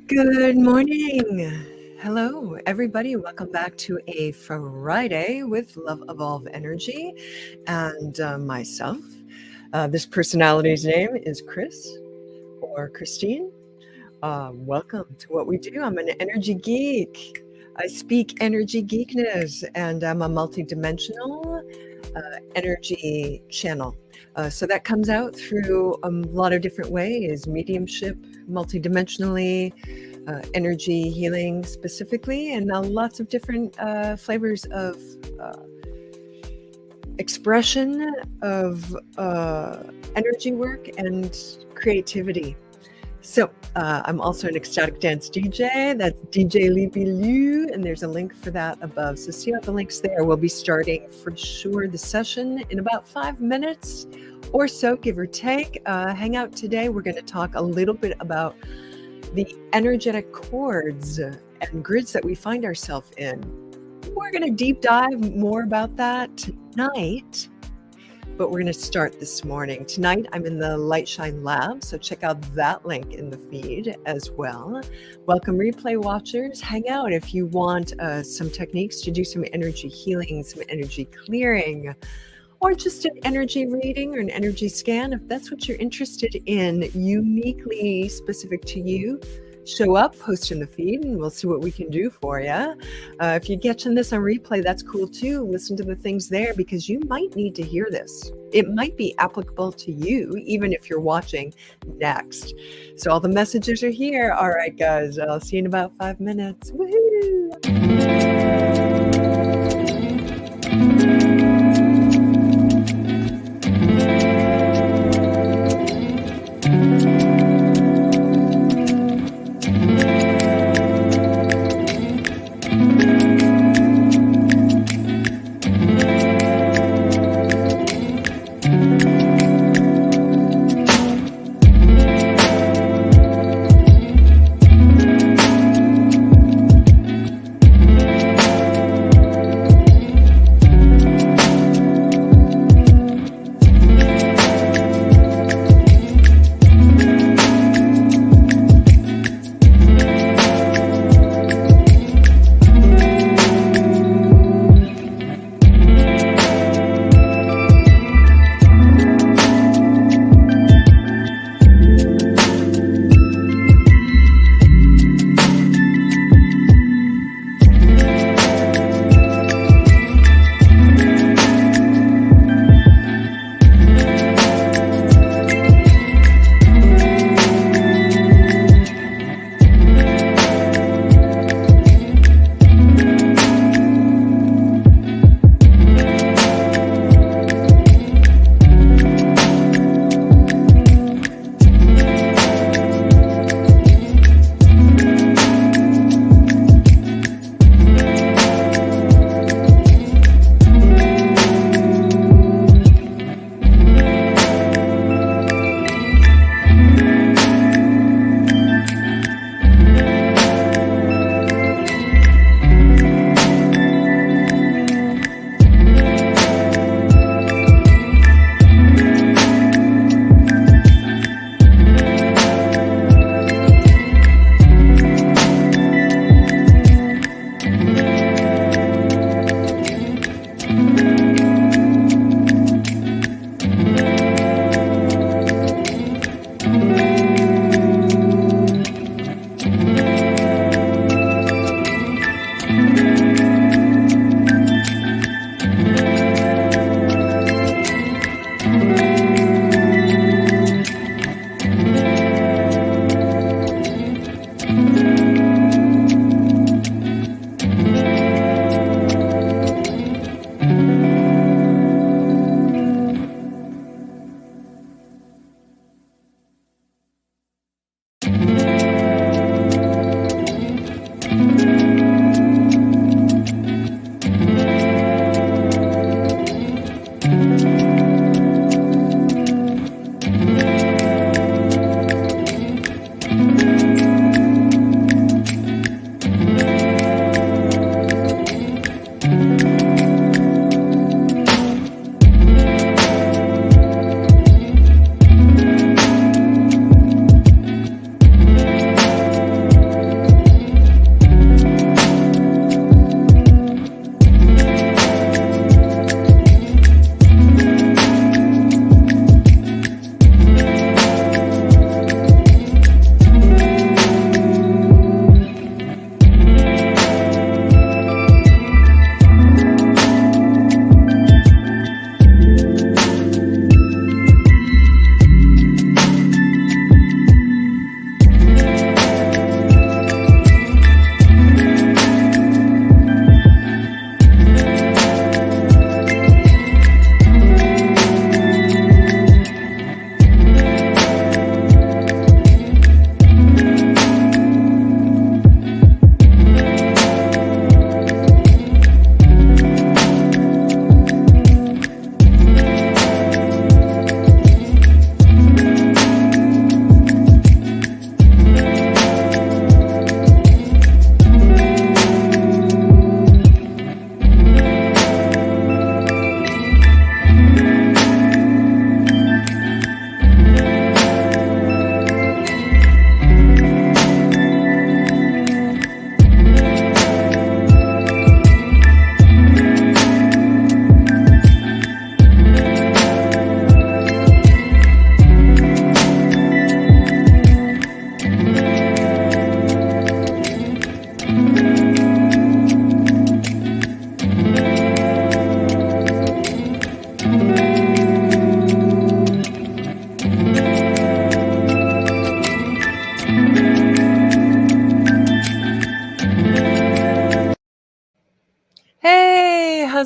Good morning. Hello, everybody. Welcome back to a Friday with Love Evolve Energy and myself. This personality's name is Chris or Chrystine. Welcome to what we do. I'm an energy geek. I speak energy geekness, and I'm a multidimensional energy channel. So that comes out through a lot of different ways: mediumship, multidimensionally, energy healing specifically, and lots of different flavors of expression of energy work and creativity. So I'm also an ecstatic dance DJ. That's DJ Leapy Lou, and there's a link for that above. So see all the links there. We'll be starting for sure the session in about 5 minutes or so, give or take. Hang out today. We're going to talk a little bit about the energetic chords and grids that we find ourselves in. We're going to deep dive more about that tonight, but we're going to start this morning. Tonight, I'm in the Light Shine Lab, so check out that link in the feed as well. Welcome, replay watchers. Hang out if you want some techniques to do some energy healing, some energy clearing, or just an energy reading or an energy scan. If that's what you're interested in, uniquely specific to you, show up, post in the feed, and we'll see what we can do for you. If you're catching this on replay, that's cool too. Listen to the things there because you might need to hear this. It might be applicable to you, even if you're watching next. So all the messages are here. All right, guys, I'll see you in about 5 minutes. Woohoo!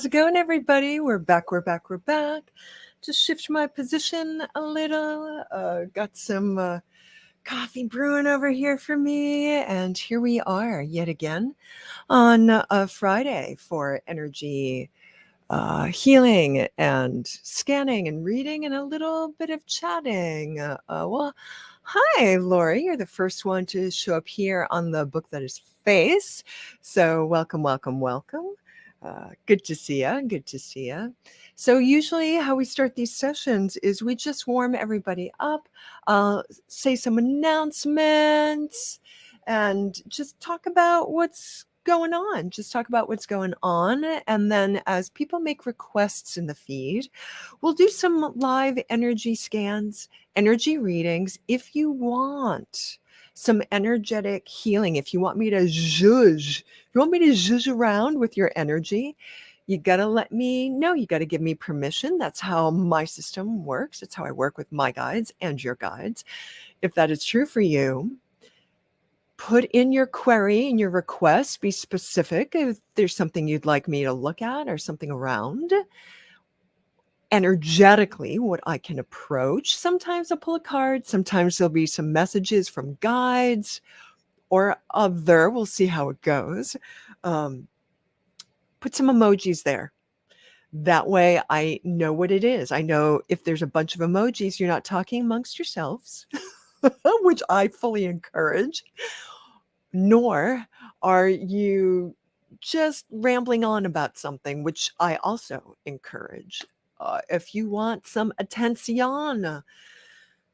How's it going, everybody? We're back. Just shift my position a little. Got some coffee brewing over here for me. And here we are yet again on a Friday for energy healing and scanning and reading and a little bit of chatting. Well, hi, Lori. You're the first one to show up here on the book that is Face. So welcome. Good to see you. So usually how we start these sessions is we just warm everybody up, say some announcements, and just talk about what's going on. And then as people make requests in the feed, we'll do some live energy scans, energy readings. If you want some energetic healing, if you want me to zhuzh around with your energy, you got to let me know. You got to give me permission. That's how my system works. It's how I work with my guides and your guides. If that is true for you, put in your query and your request, be specific. If there's something you'd like me to look at or something around energetically, what I can approach. Sometimes I'll pull a card. Sometimes there'll be some messages from guides or other. We'll see how it goes. Put some emojis there. That way I know what it is. I know if there's a bunch of emojis, you're not talking amongst yourselves, which I fully encourage, nor are you just rambling on about something, which I also encourage. If you want some attention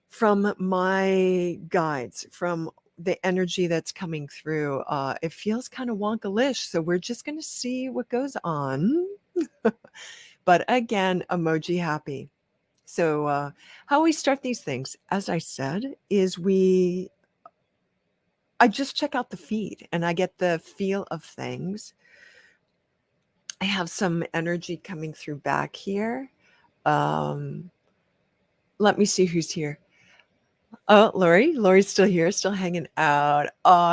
from my guides, from the energy that's coming through, it feels kind of wonkalish. So we're just going to see what goes on. But again, emoji happy. So how we start these things, as I said, is I just check out the feed and I get the feel of things. I have some energy coming through back here. Let me see who's here. Oh, Lori's still here, still hanging out.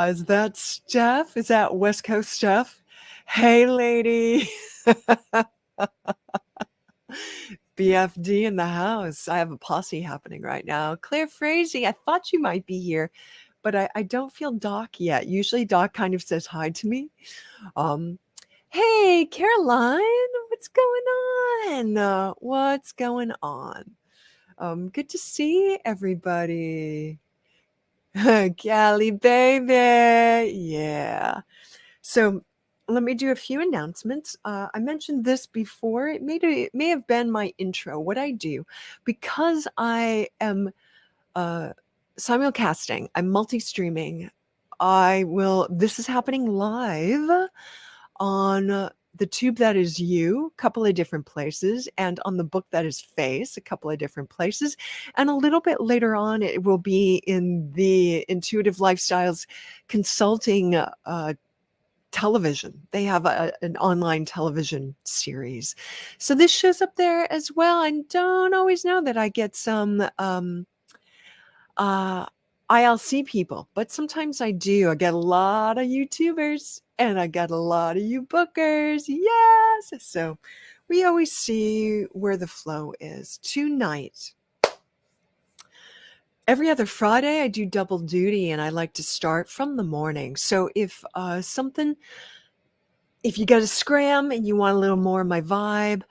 Is that Steph? Is that West Coast Steph? Hey, lady. BFD in the house. I have a posse happening right now. Claire Frazee, I thought you might be here, but I don't feel Doc yet. Usually Doc kind of says hi to me. Hey, Caroline, what's going on? Good to see everybody. Callie, baby. Yeah. So let me do a few announcements. I mentioned this before. It may have been my intro, what I do, because I am simulcasting, I'm multi-streaming. This is happening live on the tube that is you, a couple of different places, and on the book that is Face, a couple of different places. And a little bit later on, it will be in the Intuitive Lifestyles Consulting television. They have an online television series. So this shows up there as well. I don't always know that I get some ILC people, but sometimes I do. I get a lot of YouTubers and I got a lot of you bookers. Yes. So we always see where the flow is. Tonight, every other Friday, I do double duty and I like to start from the morning. So if you got a scram and you want a little more of my vibe,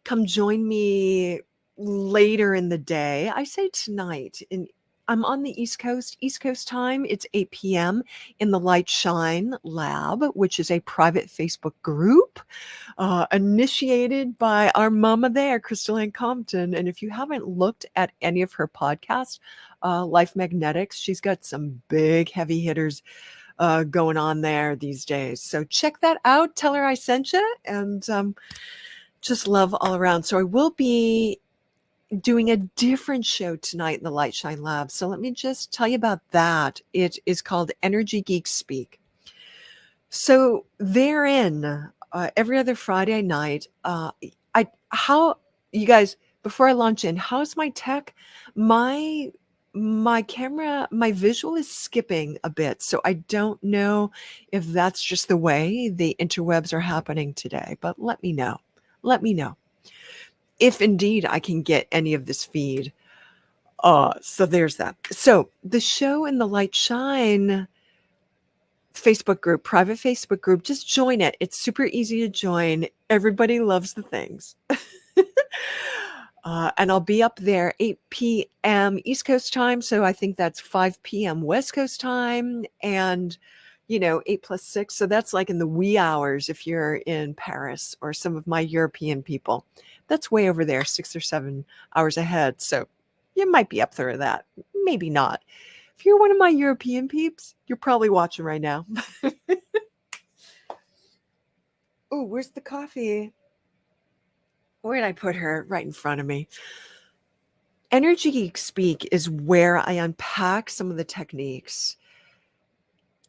come join me later in the day. I say tonight. I'm on the East Coast time. It's 8 p.m. in the Light Shine Lab, which is a private Facebook group initiated by our mama there, Crystal Ann Compton. And if you haven't looked at any of her podcasts, Life Magnetics, she's got some big heavy hitters going on there these days. So check that out. Tell her I sent you, and just love all around. So I will be doing a different show tonight in the Light Shine Lab. So let me just tell you about that. It is called Energy Geeks Speak. So therein, every other Friday night, you guys, before I launch in, how's my tech? My camera, my visual is skipping a bit. So I don't know if that's just the way the interwebs are happening today, but let me know. let me know if indeed I can get any of this feed. So there's that. So the show and the light shine Facebook group, private Facebook group, just join it. It's super easy to join. Everybody loves the things. And I'll be up there 8 p.m. East Coast time. So I think that's 5 p.m. West Coast time. And, 8 plus 6. So that's like in the wee hours if you're in Paris or some of my European people. That's way over there, 6 or 7 hours ahead. So you might be up there with that. Maybe not. If you're one of my European peeps, you're probably watching right now. Oh, where's the coffee? Where did I put her? Right in front of me. Energy Geek Speak is where I unpack some of the techniques.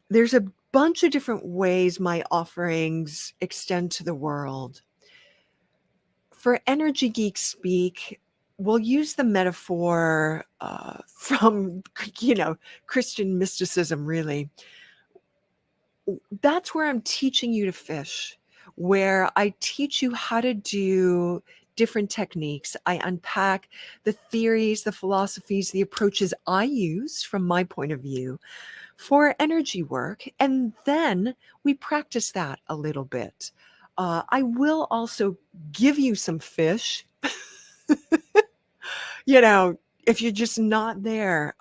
There's a bunch of different ways my offerings extend to the world. For Energy Geek Speak, we'll use the metaphor from, Christian mysticism, really. That's where I'm teaching you to fish, where I teach you how to do different techniques. I unpack the theories, the philosophies, the approaches I use from my point of view for energy work. And then we practice that a little bit. I will also give you some fish. If you're just not there,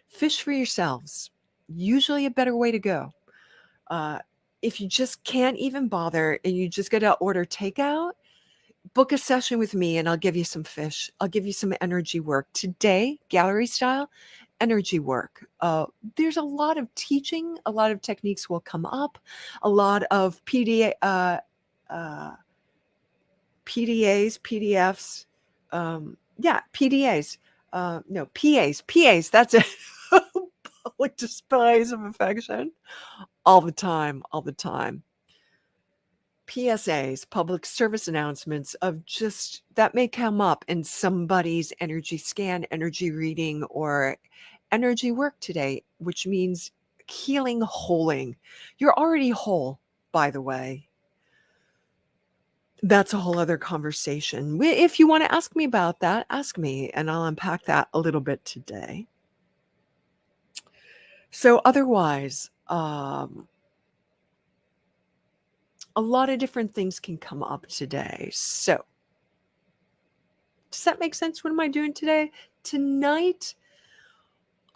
fish for yourselves. Usually a better way to go. If you just can't even bother and you just got to order takeout, book a session with me and I'll give you some fish. I'll give you some energy work. Today, gallery style, energy work. There's a lot of teaching. A lot of techniques will come up. A lot of PDAs, PDFs. PDAs. No, PAs. That's it. Public displays of affection. All the time. PSAs, public service announcements of just that may come up in somebody's energy scan, energy reading, or energy work today, which means healing, holing. You're already whole, by the way. That's a whole other conversation. If you want to ask me about that, ask me, and I'll unpack that a little bit today. So otherwise, a lot of different things can come up today. So does that make sense? What am I doing today? Tonight,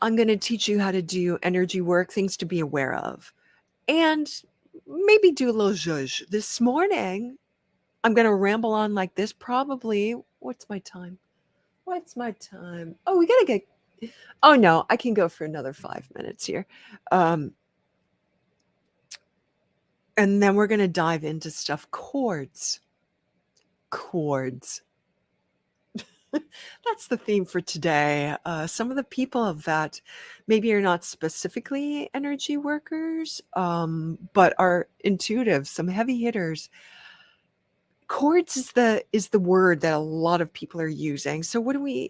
I'm going to teach you how to do energy work, things to be aware of, and maybe do a little zhuzh. This morning, I'm going to ramble on like this. Probably, what's my time? Oh, we got to get, oh no, I can go for another 5 minutes here. And then we're going to dive into stuff. Chords. That's the theme for today. Some of the people that maybe are not specifically energy workers, but are intuitive, some heavy hitters. Chords is the word that a lot of people are using. So we're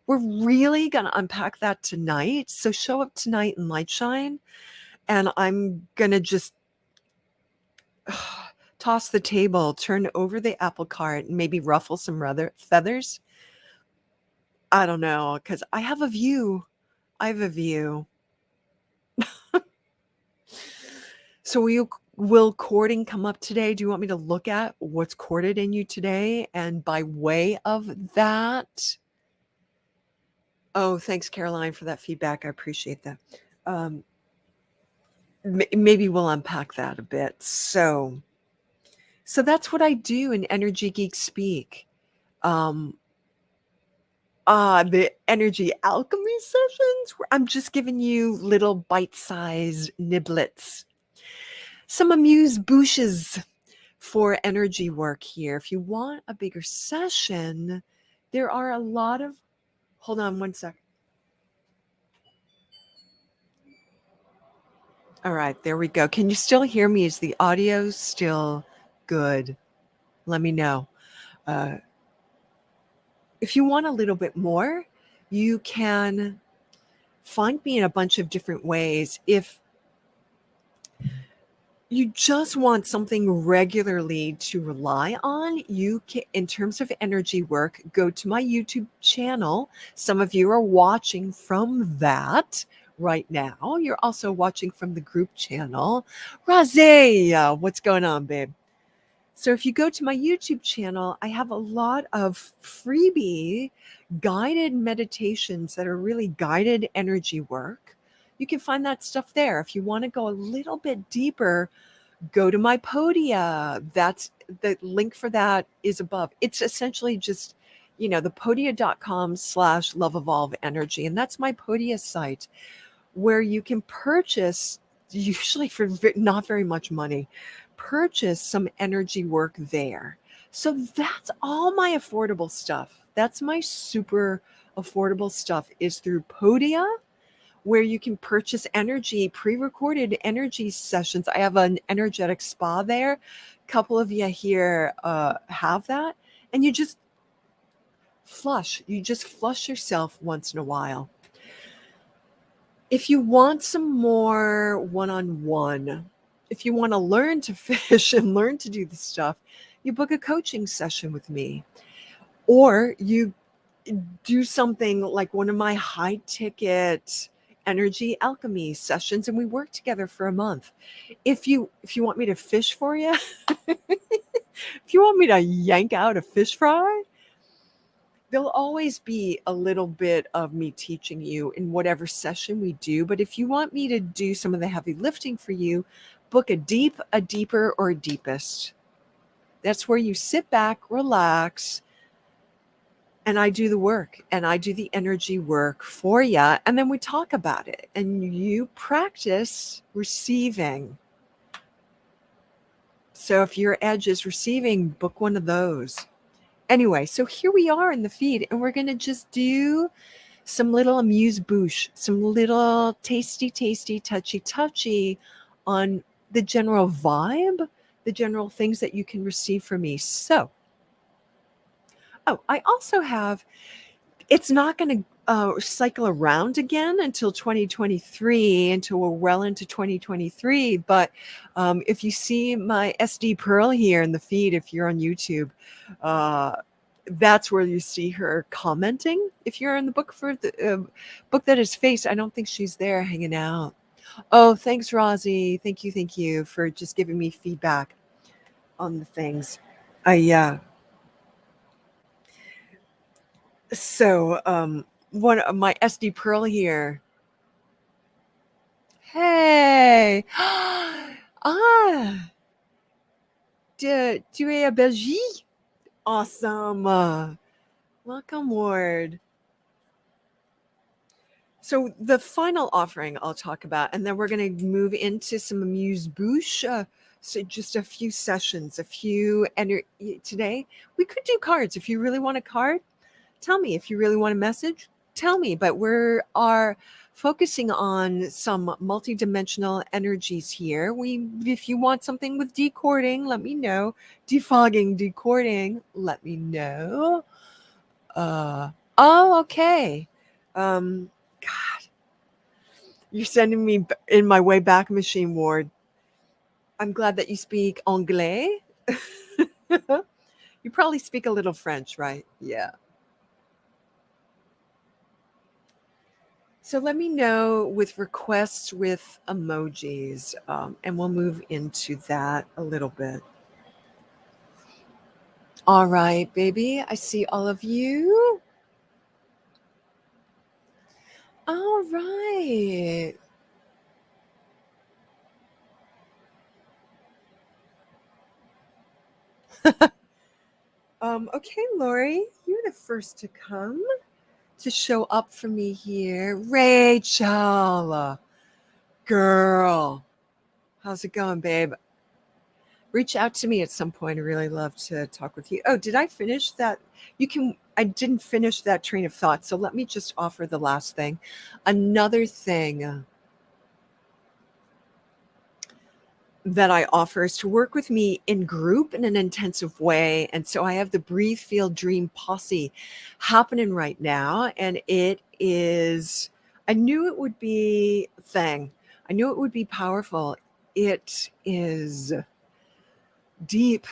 really going to unpack that tonight. So show up tonight in Light Shine, and I'm going to just toss the table, turn over the apple cart, and maybe ruffle some feathers. I don't know, because I have a view. So will courting come up today? Do you want me to look at what's courted in you today? And by way of that, oh, thanks, Caroline, for that feedback. I appreciate that. Maybe we'll unpack that a bit. So that's what I do in Energy Geek Speak. The energy alchemy sessions where I'm just giving you little bite-sized niblets, some amuse-bouches for energy work here. If you want a bigger session, there are a lot of, hold on one sec. All right, there we go. Can you still hear me? Is the audio still good? Let me know. If you want a little bit more, you can find me in a bunch of different ways. If you just want something regularly to rely on, you can, in terms of energy work, go to my YouTube channel. Some of you are watching from that right now. You're also watching from the group channel. Razé, what's going on, babe? So if you go to my YouTube channel, I have a lot of freebie guided meditations that are really guided energy work. You can find that stuff there. If you want to go a little bit deeper, go to my Podia. That's the link for that is above. It's essentially just, the podia.com/lovevolvenergy. And that's my Podia site where you can purchase, usually for not very much money, purchase some energy work there. So that's all my affordable stuff. That's my super affordable stuff is through Podia, where you can purchase energy, pre-recorded energy sessions. I have an energetic spa there. A couple of you here have that. And you just flush yourself once in a while. If you want some more one-on-one, if you want to learn to fish and learn to do this stuff, you book a coaching session with me. Or you do something like one of my high ticket energy alchemy sessions and we work together for a month. If you want me to fish for you, if you want me to yank out a fish fry, there'll always be a little bit of me teaching you in whatever session we do. But if you want me to do some of the heavy lifting for you, book a deeper, or a deepest. That's where you sit back, relax, and I do the work and I do the energy work for you. And then we talk about it and you practice receiving. So if your edge is receiving, book one of those. Anyway, so here we are in the feed and we're going to just do some little amuse-bouche, some little tasty, touchy on the general vibe, the general things that you can receive from me. So, I also have, it's not going to cycle around again until 2023, until we're well into 2023. But if you see my SD Pearl here in the feed, if you're on YouTube, that's where you see her commenting. If you're in the book for the book that is Face, I don't think she's there hanging out. Oh, thanks, Rosie. Thank you for just giving me feedback on the things. So one of my SD Pearl here. Hey! Ah! Tu es à Belgique? Awesome. Welcome, Ward. So the final offering I'll talk about, and then we're going to move into some amuse-bouche. So just a few sessions, today. We could do cards. If you really want a card, tell me. If you really want a message, tell me. But we are focusing on some multidimensional energies here. If you want something with decording, let me know. Defogging, decording, let me know. Okay. God, you're sending me in my way back machine, Ward. I'm glad that you speak anglais. You probably speak a little French, right? Yeah. So let me know with requests with emojis, and we'll move into that a little bit. All right, baby. I see all of you. All right. Okay, Lori, you're the first to come to show up for me here. Rachel, girl, how's it going, babe? Reach out to me at some point. I really love to talk with you. Oh, did I finish that? I didn't finish that train of thought. So let me just offer the last thing. Another thing that I offer is to work with me in group in an intensive way. And so I have the Breathe, Feel, Dream Posse happening right now. And it is, I knew it would be a thing. I knew it would be powerful. it is deep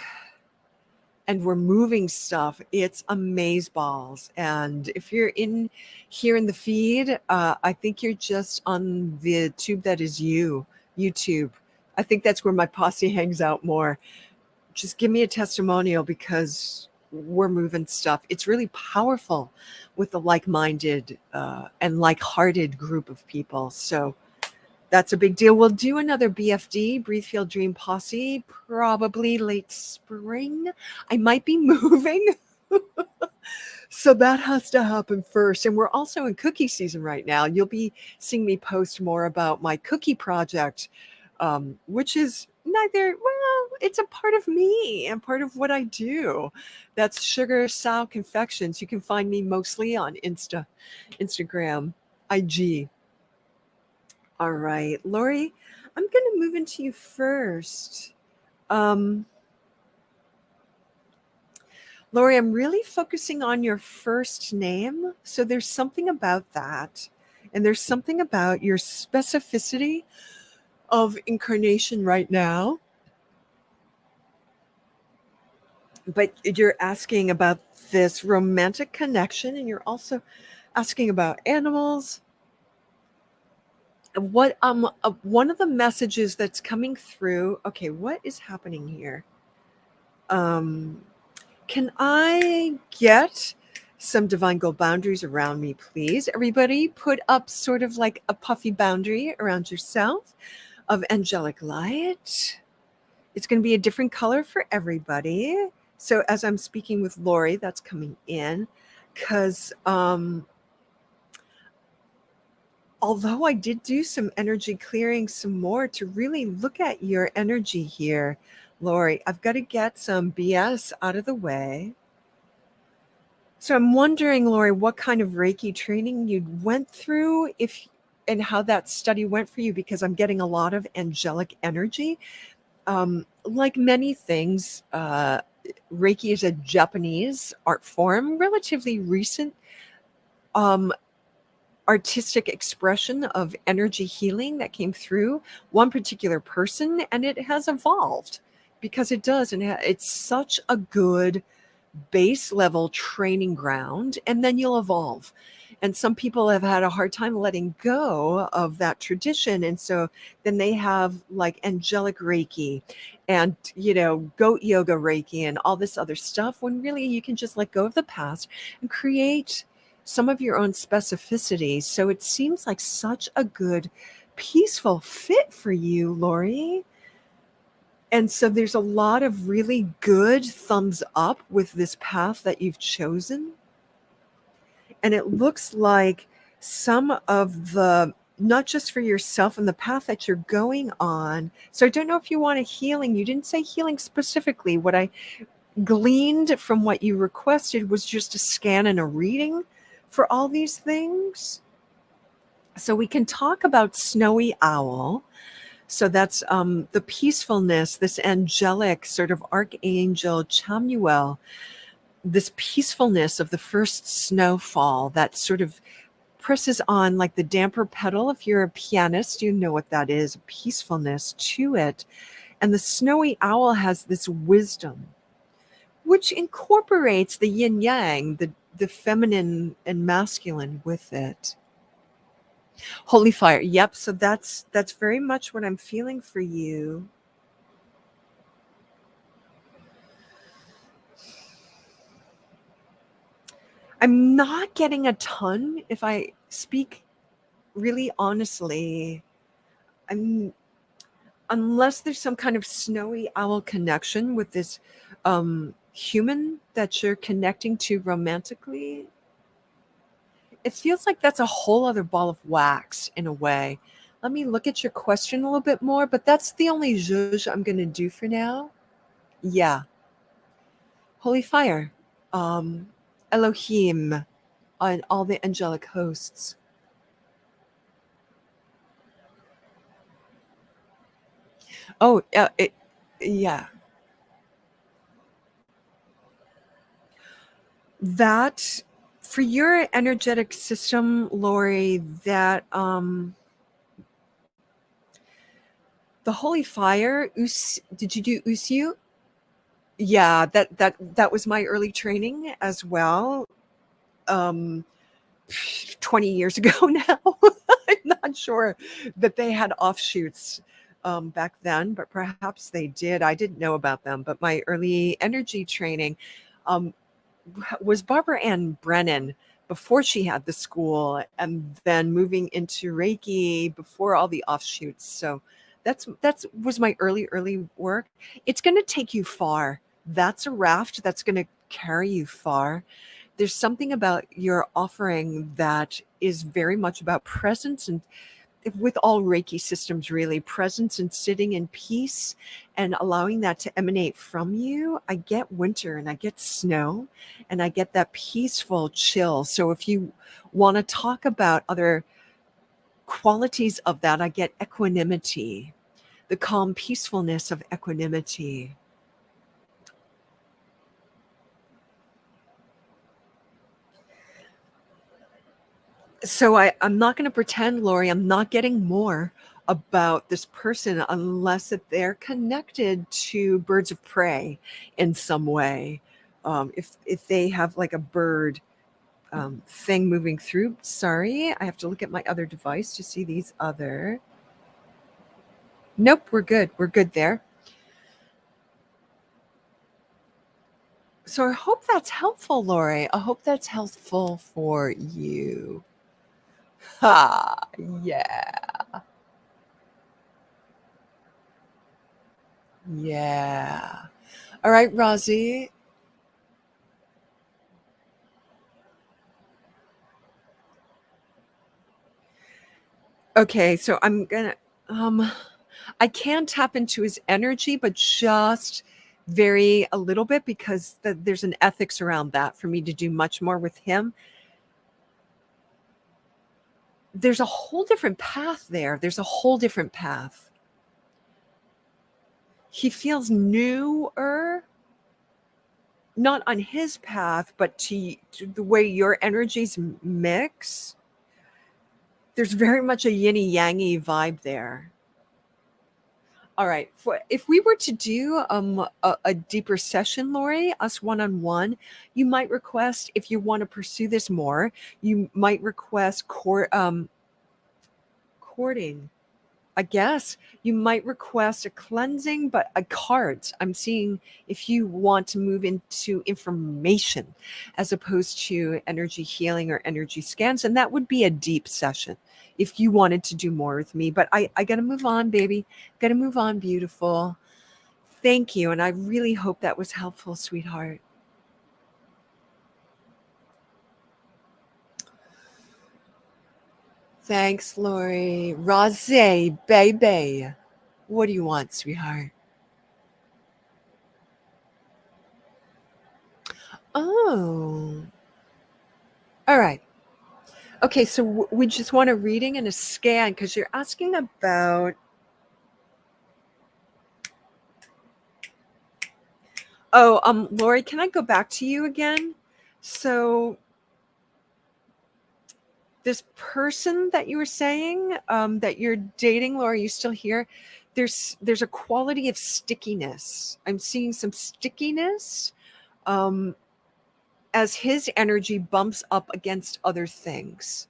and we're moving stuff. It's amazeballs. And if you're in here in the feed, I think you're just on the tube that is YouTube. I think that's where my posse hangs out more. Just give me a testimonial because we're moving stuff. It's really powerful with a like-minded and like-hearted group of people. So that's a big deal. We'll do another BFD, Breathe, Feel, Dream Posse, probably late spring. I might be moving. So that has to happen first. And we're also in cookie season right now. You'll be seeing me post more about my cookie project, which is it's a part of me and part of what I do. That's Sugar Sow Confections. You can find me mostly on Instagram, IG. All right, Lori, I'm going to move into you first. Lori, I'm really focusing on your first name. So there's something about that. And there's something about your specificity of incarnation right now. But you're asking about this romantic connection, and you're also asking about animals. What one of the messages that's coming through, okay, what is happening here? Can I get some divine gold boundaries around me, please? Everybody put up sort of like a puffy boundary around yourself of angelic light. It's going to be a different color for everybody. So as I'm speaking with Lori, that's coming in because although I did do some energy clearing some more to really look at your energy here, Lori, I've got to get some BS out of the way. So I'm wondering, Lori, what kind of Reiki training you went through and how that study went for you, because I'm getting a lot of angelic energy. Like many things, Reiki is a Japanese art form, relatively recent artistic expression of energy healing that came through one particular person, and it has evolved because it does, and it's such a good base level training ground, and then you'll evolve. And some people have had a hard time letting go of that tradition, and so then they have like angelic Reiki and goat yoga Reiki and all this other stuff, when really you can just let go of the past and create some of your own specificity. So it seems like such a good peaceful fit for you, Lori. And so there's a lot of really good thumbs up with this path that you've chosen. And it looks like some of the, not just for yourself and the path that you're going on. So I don't know if you want a healing. You didn't say healing specifically. What I gleaned from what you requested was just a scan and a reading for all these things. So we can talk about snowy owl. So that's the peacefulness, this angelic sort of archangel Chamuel, this peacefulness of the first snowfall that sort of presses on like the damper pedal. If you're a pianist, you know what that is, peacefulness to it. And the snowy owl has this wisdom, which incorporates the yin yang, the feminine and masculine with it. Holy fire. Yep. So that's very much what I'm feeling for you. I'm not getting a ton, if I speak really honestly. Unless there's some kind of snowy owl connection with this human that you're connecting to romantically. It feels like that's a whole other ball of wax in a way. Let me look at your question a little bit more, but that's the only zhuzh I'm going to do for now. Yeah. Holy fire. Elohim and all the angelic hosts. Oh, yeah. That, for your energetic system, Lori, that The holy fire. Did you do Usiu? Yeah, that was my early training as well. Um, 20 years ago now. I'm not sure that they had offshoots back then, but perhaps they did. I didn't know about them. But my early energy training um, was Barbara Ann Brennan before she had the school, and then moving into Reiki before all the offshoots. So that's was my early work. It's going to take you far. That's a raft that's going to carry you far. There's something about your offering that is very much about presence, and with all Reiki systems, really, presence and sitting in peace and allowing that to emanate from you. I get winter and I get snow and I get that peaceful chill. So if you want to talk about other qualities of that, I get equanimity, the calm peacefulness of equanimity. So I'm not going to pretend, Lori, I'm not getting more about this person unless that they're connected to birds of prey in some way. If they have like a bird thing moving through, sorry, I have to look at my other device to see these other. Nope, we're good. We're good there. So I hope that's helpful, Lori. I hope that's helpful for you. Ha, yeah. Yeah. All right, Rosie. Okay, so I'm gonna I can tap into his energy, but just very a little bit, because there's an ethics around that for me to do much more with him. There's a whole different path there. There's a whole different path. He feels newer, not on his path, but to the way your energies mix. There's very much a yin yangy vibe there. All right. If we were to do a deeper session, Lori, us one-on-one, you might request, if you want to pursue this more, you might request courting. I guess you might request a cleansing, but a cards. I'm seeing if you want to move into information as opposed to energy healing or energy scans, and that would be a deep session if you wanted to do more with me. But I got to move on, baby. Got to move on, beautiful. Thank you, and I really hope that was helpful, sweetheart. Thanks, Lori. Rose, baby. What do you want, sweetheart? Oh, all right. Okay, so we just want a reading and a scan because you're asking about. Oh, Lori, can I go back to you again? So this person that you were saying that you're dating, Lori, you still here? There's a quality of stickiness. I'm seeing some stickiness as his energy bumps up against other things.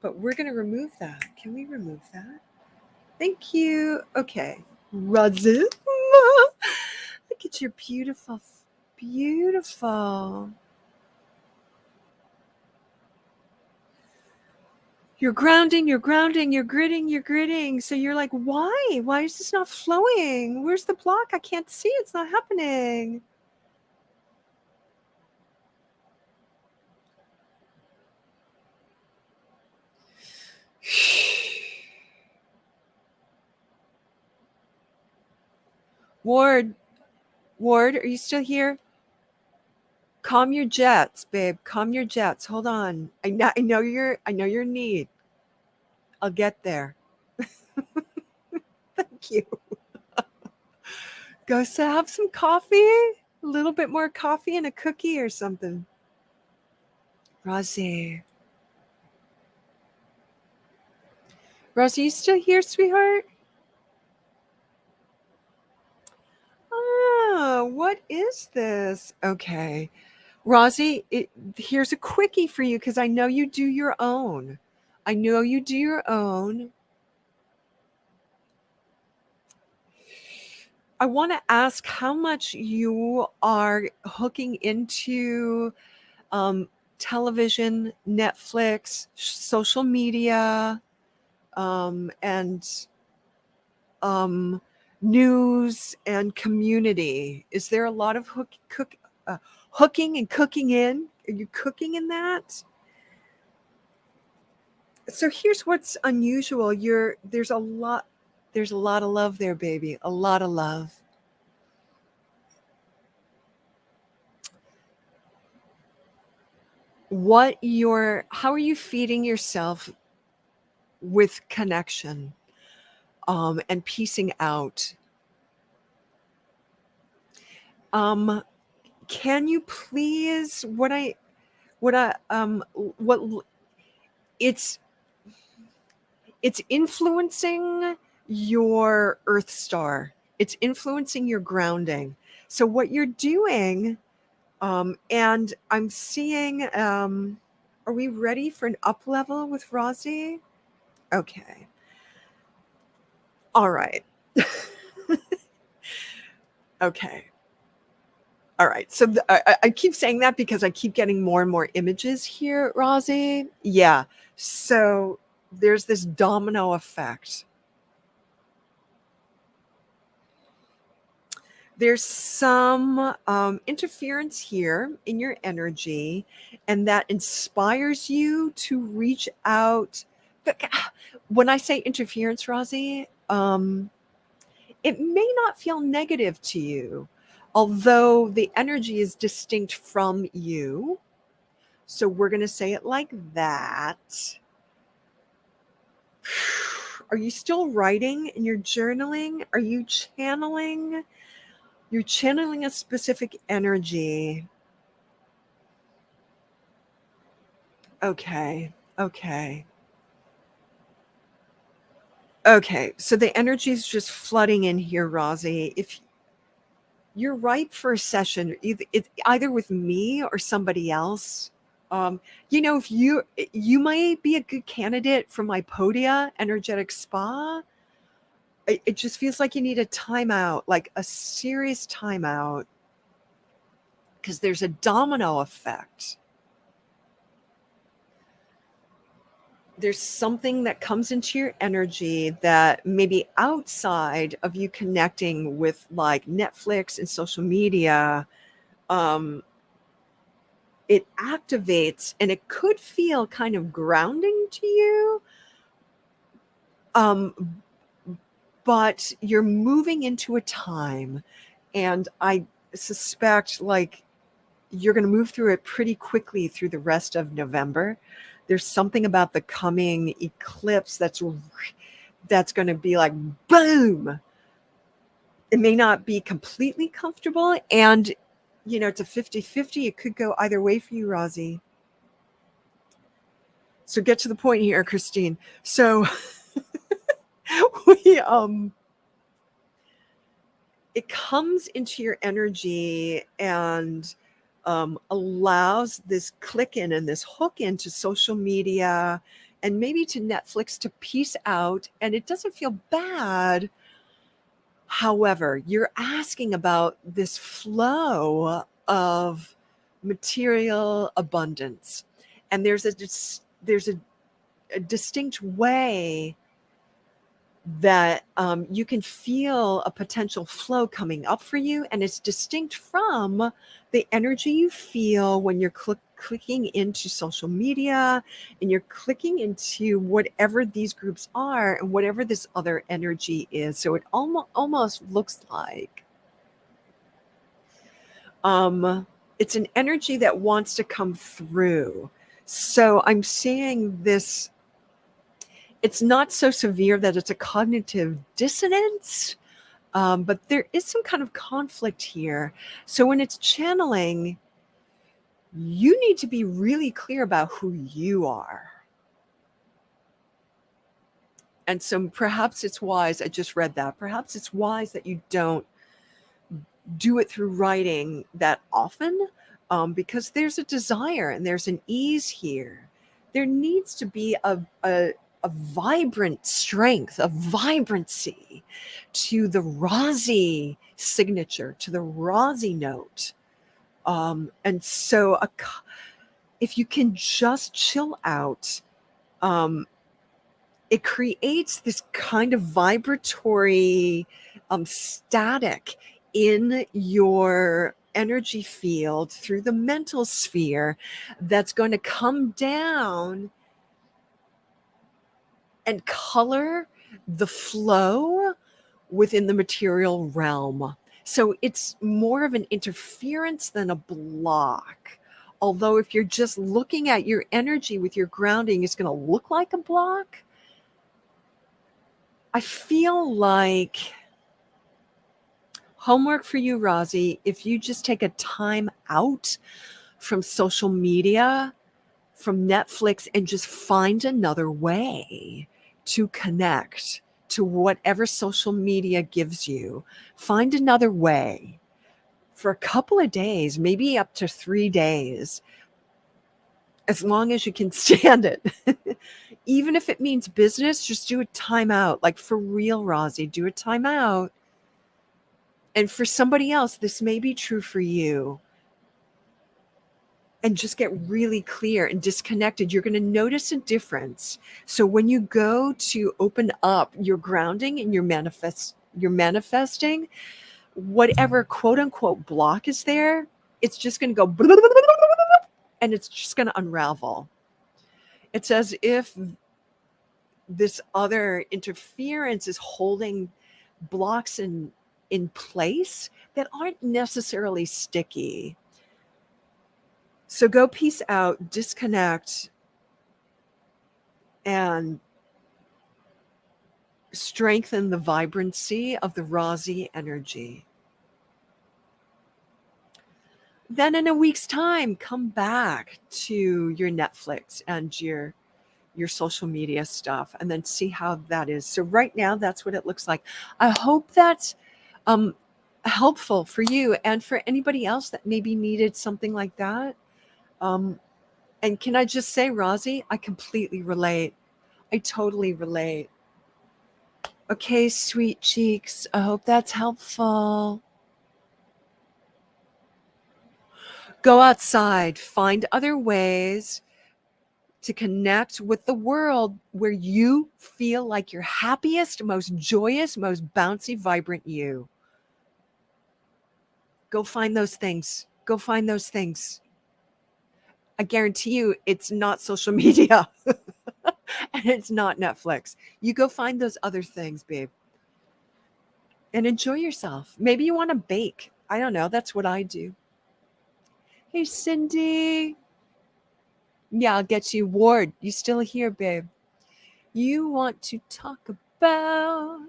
But we're going to remove that. Can we remove that? Thank you. Okay. Razoo. Look at your beautiful, beautiful. You're grounding, you're grounding, you're gritting, you're gritting. So you're like, why? Why is this not flowing? Where's the block? I can't see. It's not happening. Ward, are you still here? Calm your jets, babe. Calm your jets. Hold on. I know you're in need. I'll get there. Thank you. Go have some coffee. A little bit more coffee and a cookie or something. Rosie. Rosie, you still here, sweetheart? what is this? Okay. Rosie, here's a quickie for you because I know you do your own. I know you do your own. I want to ask how much you are hooking into television, Netflix, social media, and news and community. Is there a lot of hooking and cooking in? Are you cooking in that? So here's what's unusual. There's a lot of love there, baby. A lot of love. How are you feeding yourself with connection and piecing out? Can you please what it's influencing your earth star. It's influencing your grounding. So what you're doing, and I'm seeing, are we ready for an up level with Rosie? Okay. All right. Okay. All right. So I keep saying that because I keep getting more and more images here, Rosie. Yeah. So there's this domino effect. There's some interference here in your energy, and that inspires you to reach out. But when I say interference, Rosie, it may not feel negative to you, although the energy is distinct from you. So we're going to say it like that. Are you still writing in your journaling? Are you channeling? You're channeling a specific energy. Okay. Okay. Okay. So the energy is just flooding in here, Rosie. If you're ripe for a session, either with me or somebody else. If you might be a good candidate for my Podia energetic spa. It just feels like you need a timeout, like a serious timeout, because there's a domino effect. There's something that comes into your energy that maybe outside of you connecting with like Netflix and social media, it activates, and it could feel kind of grounding to you. But you're moving into a time, and I suspect like you're going to move through it pretty quickly through the rest of November. There's something about the coming eclipse that's going to be like, boom. It may not be completely comfortable, and it's a 50-50. It could go either way for you, Rosie. So get to the point here, Chrystine. So it comes into your energy and allows this click in and this hook into social media and maybe to Netflix to piece out, and it doesn't feel bad. However, you're asking about this flow of material abundance, and there's a distinct way that you can feel a potential flow coming up for you, and it's distinct from the energy you feel when you're clicking into social media and you're clicking into whatever these groups are and whatever this other energy is. So it almost looks like it's an energy that wants to come through. So I'm seeing this. It's not so severe that it's a cognitive dissonance, but there is some kind of conflict here. So when it's channeling, you need to be really clear about who you are. And so perhaps it's wise, I just read that, perhaps it's wise that you don't do it through writing that often, because there's a desire and there's an ease here. There needs to be a vibrant strength, a vibrancy to the Razi signature, to the Razi note. And so if you can just chill out, it creates this kind of vibratory static in your energy field through the mental sphere that's going to come down and color the flow within the material realm. So it's more of an interference than a block. Although if you're just looking at your energy with your grounding, it's going to look like a block. I feel like homework for you, Razi, if you just take a time out from social media, from Netflix, and just find another way to connect to whatever social media gives you. Find another way for a couple of days, maybe up to 3 days, as long as you can stand it. Even if it means business, just do a timeout. Like for real, Razi, do a timeout. And for somebody else, this may be true for you. And just get really clear and disconnected. You're going to notice a difference. So when you go to open up your grounding and your manifesting, whatever quote unquote block is there, it's just going to go and it's just going to unravel. It's as if this other interference is holding blocks in place that aren't necessarily sticky. So go peace out, disconnect, and strengthen the vibrancy of the Razi energy. Then in a week's time, come back to your Netflix and your social media stuff, and then see how that is. So right now, that's what it looks like. I hope that's helpful for you and for anybody else that maybe needed something like that. And can I just say, Razi, I completely relate. I totally relate. Okay, sweet cheeks. I hope that's helpful. Go outside, find other ways to connect with the world where you feel like your happiest, most joyous, most bouncy, vibrant you. Go find those things. Go find those things. I guarantee you it's not social media and it's not Netflix. You go find those other things, babe, and enjoy yourself. Maybe you want to bake. I don't know. That's what I do. Hey, Cindy. Yeah, I'll get you. Ward, you still here, babe? You want to talk about...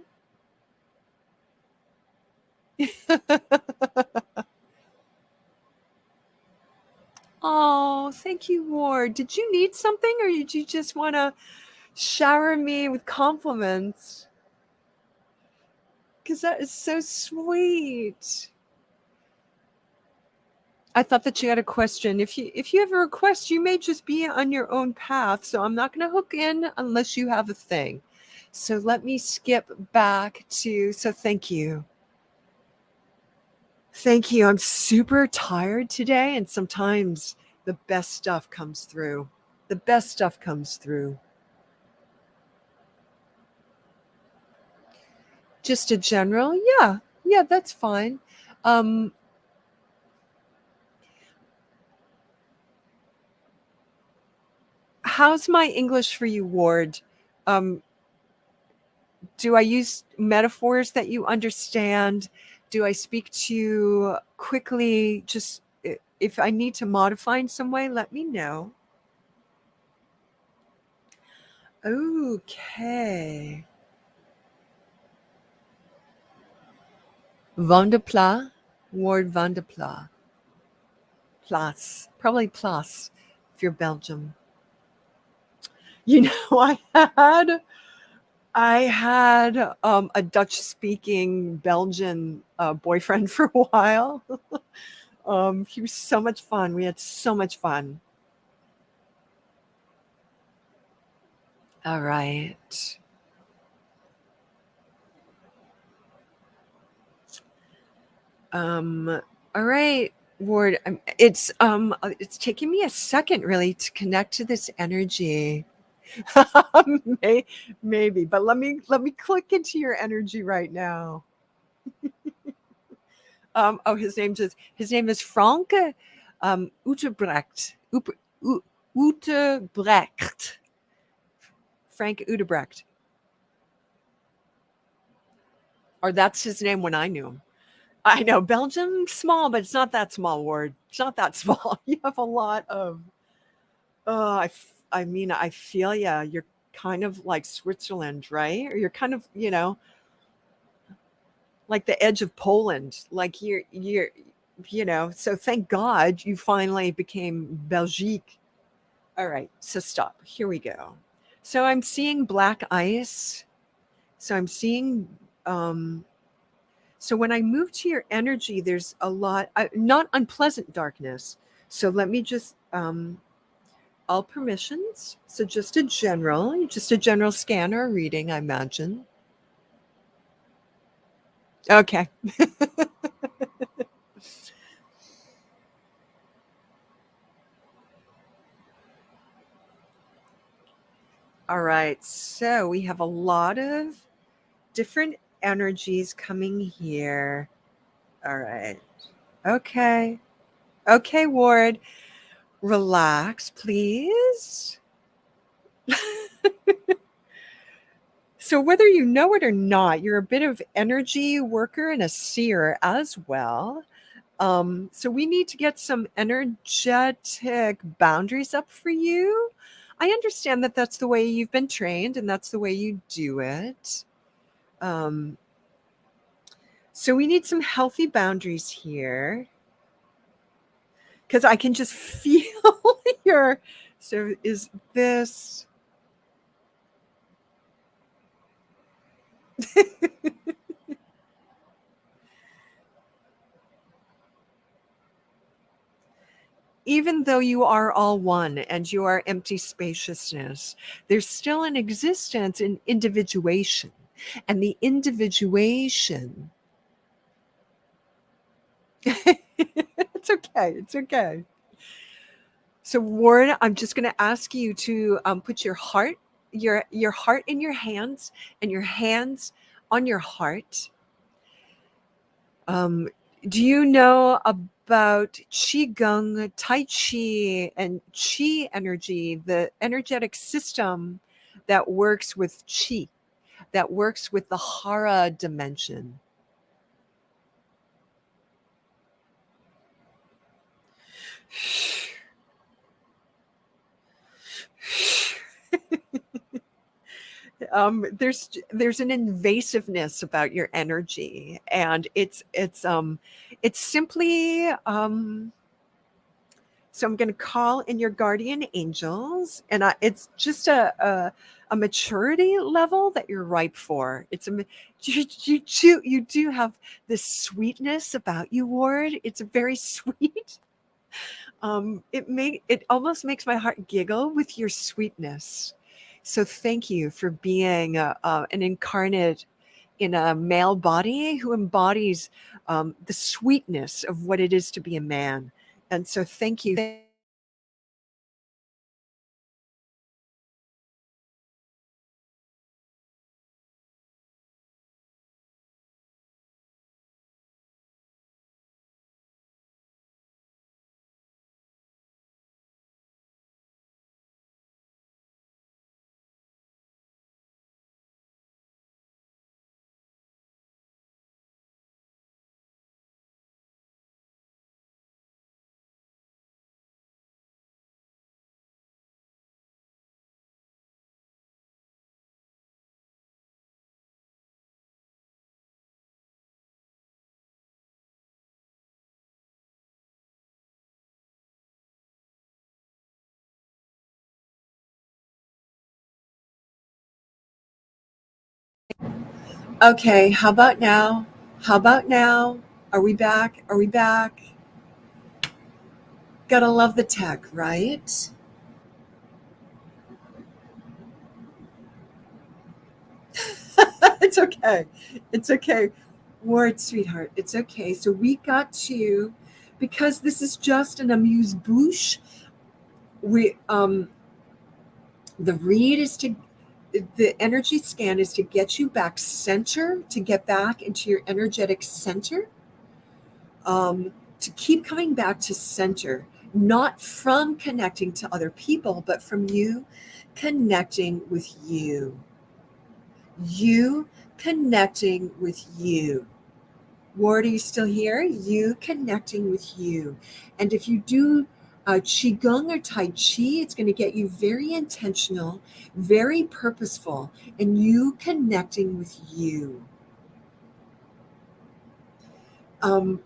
Oh, thank you, Ward. Did you need something, or did you just want to shower me with compliments? Because that is so sweet. I thought that you had a question. If you have a request, you may just be on your own path. So I'm not going to hook in unless you have a thing. So let me skip back to, so thank you. Thank you. I'm super tired today, and sometimes the best stuff comes through. The best stuff comes through. Just a general, yeah, that's fine. How's my English for you, Ward? Do I use metaphors that you understand? Do I speak to you quickly? Just if I need to modify in some way, let me know. Okay. Van de Pla, Ward Van de Pla. Plus, probably plus if you're Belgium. You know, I had I had a Dutch speaking Belgian boyfriend for a while. He was so much fun. We had so much fun. All right. All right, Ward. It's taking me a second really to connect to this energy. May, maybe, but let me click into your energy right now. Oh, his name is Frank Utebrecht. Utebrecht. Frank Utebrecht. Or that's his name when I knew him. I know Belgium small, but it's not that small, Ward. It's not that small. You have a lot of. I mean, I feel ya. You're kind of like Switzerland, right? Or you're kind of, like the edge of Poland. Like so thank God you finally became Belgique. All right, so stop. Here we go. So I'm seeing black ice. So I'm seeing so when I move to your energy, there's a lot, not unpleasant darkness. So let me just, all permissions. So just a general scan or reading, I imagine. Okay. All right. So we have a lot of different energies coming here. All right. Okay. Okay, Ward. Relax, please. So, whether you know it or not, you're a bit of energy worker and a seer as well. So, we need to get some energetic boundaries up for you. I understand that that's the way you've been trained and that's the way you do it. Um, so, we need some healthy boundaries here because I can just feel your. So, is this. Even though you are all one and you are empty spaciousness, there's still an existence in individuation. And the individuation, it's okay. It's okay. So, Warren, I'm just going to ask you to put your heart in your hands, and your hands on your heart. Um, do you know about Qigong, Tai Chi, and Qi energy, the energetic system that works with Qi, that works with the Hara dimension? There's an invasiveness about your energy, and it's simply so I'm going to call in your guardian angels, and it's just a maturity level that you're ripe for. You do have this sweetness about you, Ward. It's very sweet. It almost makes my heart giggle with your sweetness. So thank you for being an incarnate in a male body who embodies the sweetness of what it is to be a man. And so thank you. Okay, how about now? How about now? Are we back? Are we back? Gotta love the tech, right? It's okay. It's okay. Ward, sweetheart, it's okay. So we got to, because this is just an amuse bouche, we the read is to the energy scan is to get you back center, to get back into your energetic center, to keep coming back to center, not from connecting to other people, but from you connecting with you. You connecting with you. Ward, are you still here? You connecting with you. And if you do Qigong or Tai Chi, it's going to get you very intentional, very purposeful, and you connecting with you.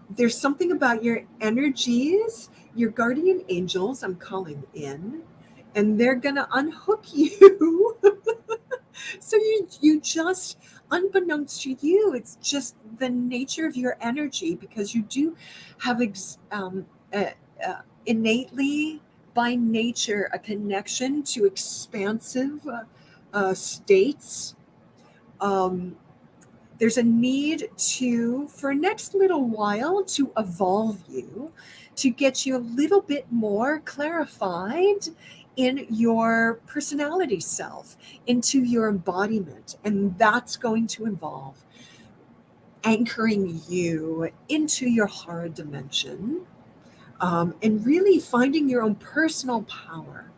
There's something about your energies, your guardian angels, I'm calling in, and they're going to unhook you. So you just, unbeknownst to you, it's just the nature of your energy, because you do have uh, innately, by nature, a connection to expansive states. Um, there's a need to, for next little while, to evolve you, to get you a little bit more clarified in your personality self, into your embodiment. And that's going to involve anchoring you into your hara dimension, and really finding your own personal power.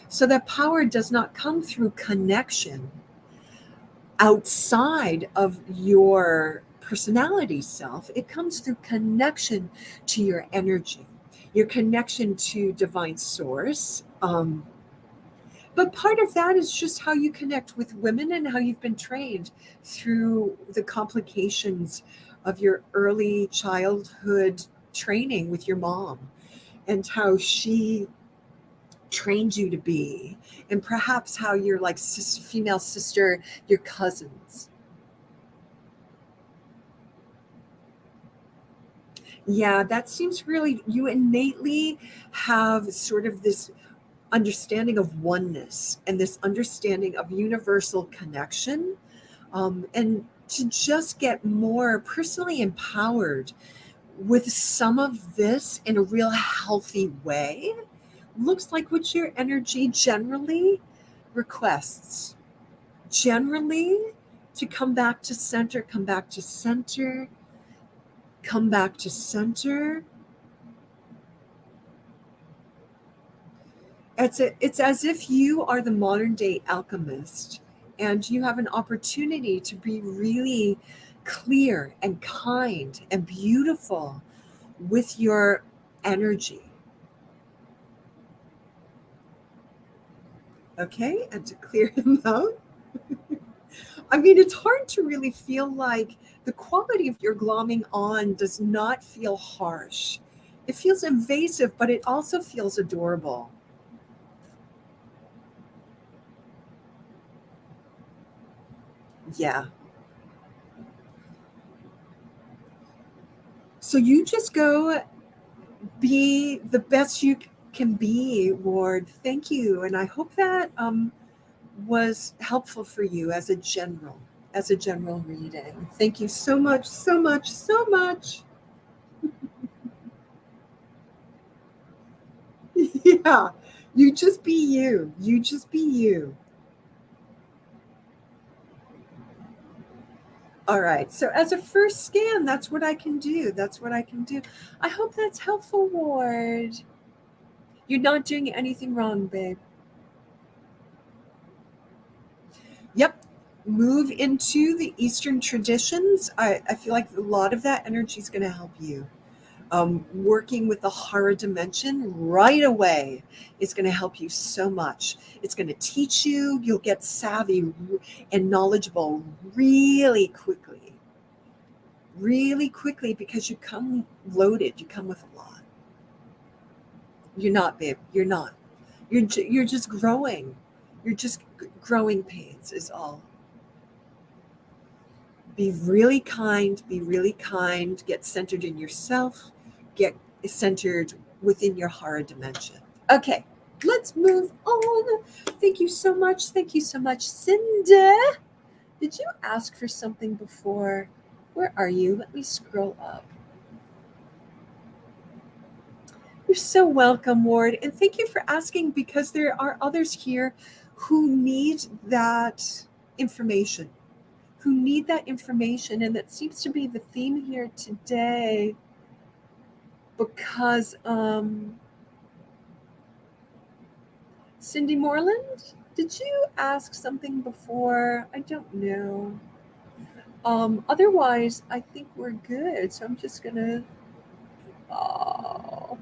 So that power does not come through connection outside of your personality self. It comes through connection to your energy, your connection to divine source. But part of that is just how you connect with women and how you've been trained through the complications of your early childhood training with your mom, and how she trained you to be, and perhaps how your like female sister, your cousins. Yeah, that seems really, you innately have sort of this understanding of oneness and this understanding of universal connection, and to just get more personally empowered with some of this in a real healthy way. Looks like what your energy generally requests. Generally, to come back to center, come back to center, come back to center. It's as if you are the modern day alchemist, and you have an opportunity to be really clear and kind and beautiful with your energy. Okay, and to clear him out. I mean, it's hard to really feel like the quality of your glomming on does not feel harsh. It feels invasive, but it also feels adorable. Yeah. So you just go be the best you can be, Ward. Thank you. And I hope that was helpful for you as a general reading. Thank you so much, so much, so much. Yeah. You just be you. You just be you. All right. So as a first scan, that's what I can do. That's what I can do. I hope that's helpful, Ward. You're not doing anything wrong, babe. Yep. Move into the Eastern traditions. I feel like a lot of that energy is going to help you. Working with the Hara dimension right away is going to help you so much. It's going to teach you. You'll get savvy and knowledgeable really quickly, because you come loaded. You come with a lot. You're not, babe. You're not. You're just growing. You're just growing pains is all. Be really kind, be really kind, get centered in yourself, get centered within your Hara dimension. Okay, let's move on. Thank you so much. Thank you so much, Cindy. Did you ask for something before? Where are you? Let me scroll up. You're so welcome, Ward. And thank you for asking, because there are others here who need that information. And that seems to be the theme here today, because Cindy Moreland, did you ask something before? I don't know. Otherwise, I think we're good. So I'm just gonna. Oh,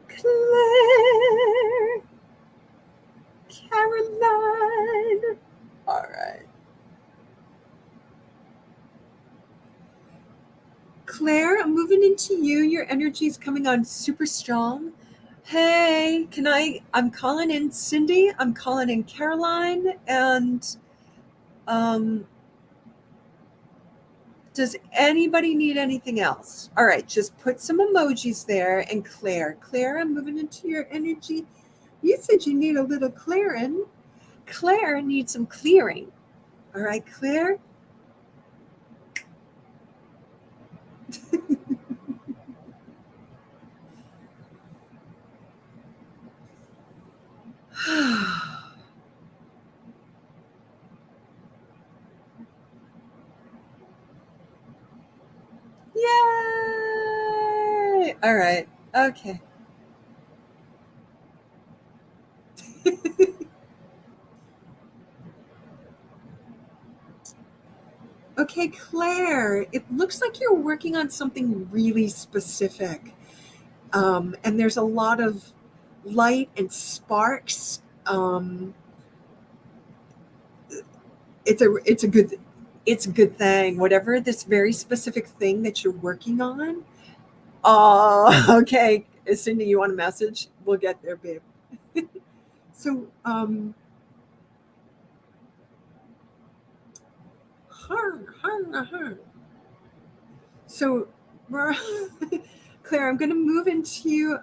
Claire, Caroline. All right. Claire, I'm moving into you. Your energy is coming on super strong. Hey, I'm calling in Cindy, I'm calling in Caroline, and does anybody need anything else? All right, just put some emojis there. And Claire, I'm moving into your energy. You said you need a little clearing. Claire needs some clearing. All right, Claire. Yay! All right. Okay. Okay, Claire, it looks like you're working on something really specific. And there's a lot of light and sparks. It's a good thing. Whatever this very specific thing that you're working on. Oh, okay. Cindy, you want a message? We'll get there, babe. So, So, Claire, I'm going to move into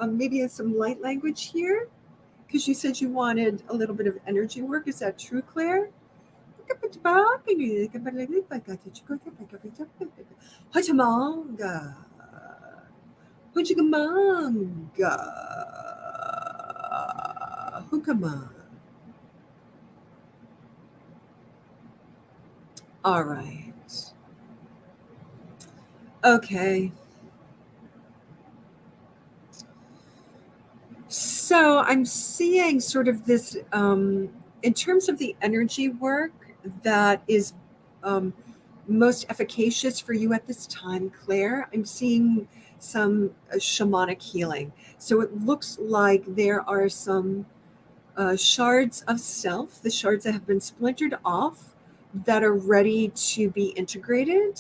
maybe some light language here, because you said you wanted a little bit of energy work. Is that true, Claire? Hajamanga. Hujagamanga. Hukama. All right. Okay. So I'm seeing sort of this, in terms of the energy work that is most efficacious for you at this time, Claire. I'm seeing some shamanic healing. So it looks like there are some shards of self, the shards that have been splintered off, that are ready to be integrated.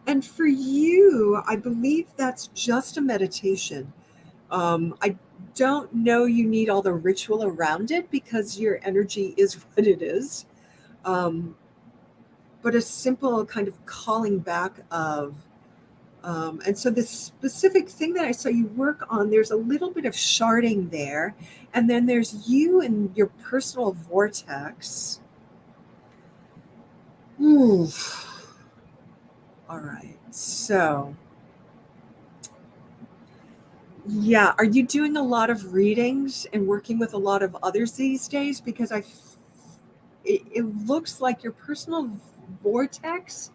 And for you, I believe that's just a meditation. I don't know you need all the ritual around it, because your energy is what it is. But a simple kind of calling back of, and so this specific thing that I saw you work on, there's a little bit of sharding there. And then there's you and your personal vortex. Oof. All right. So, yeah, are you doing a lot of readings and working with a lot of others these days? Because it looks like your personal vortex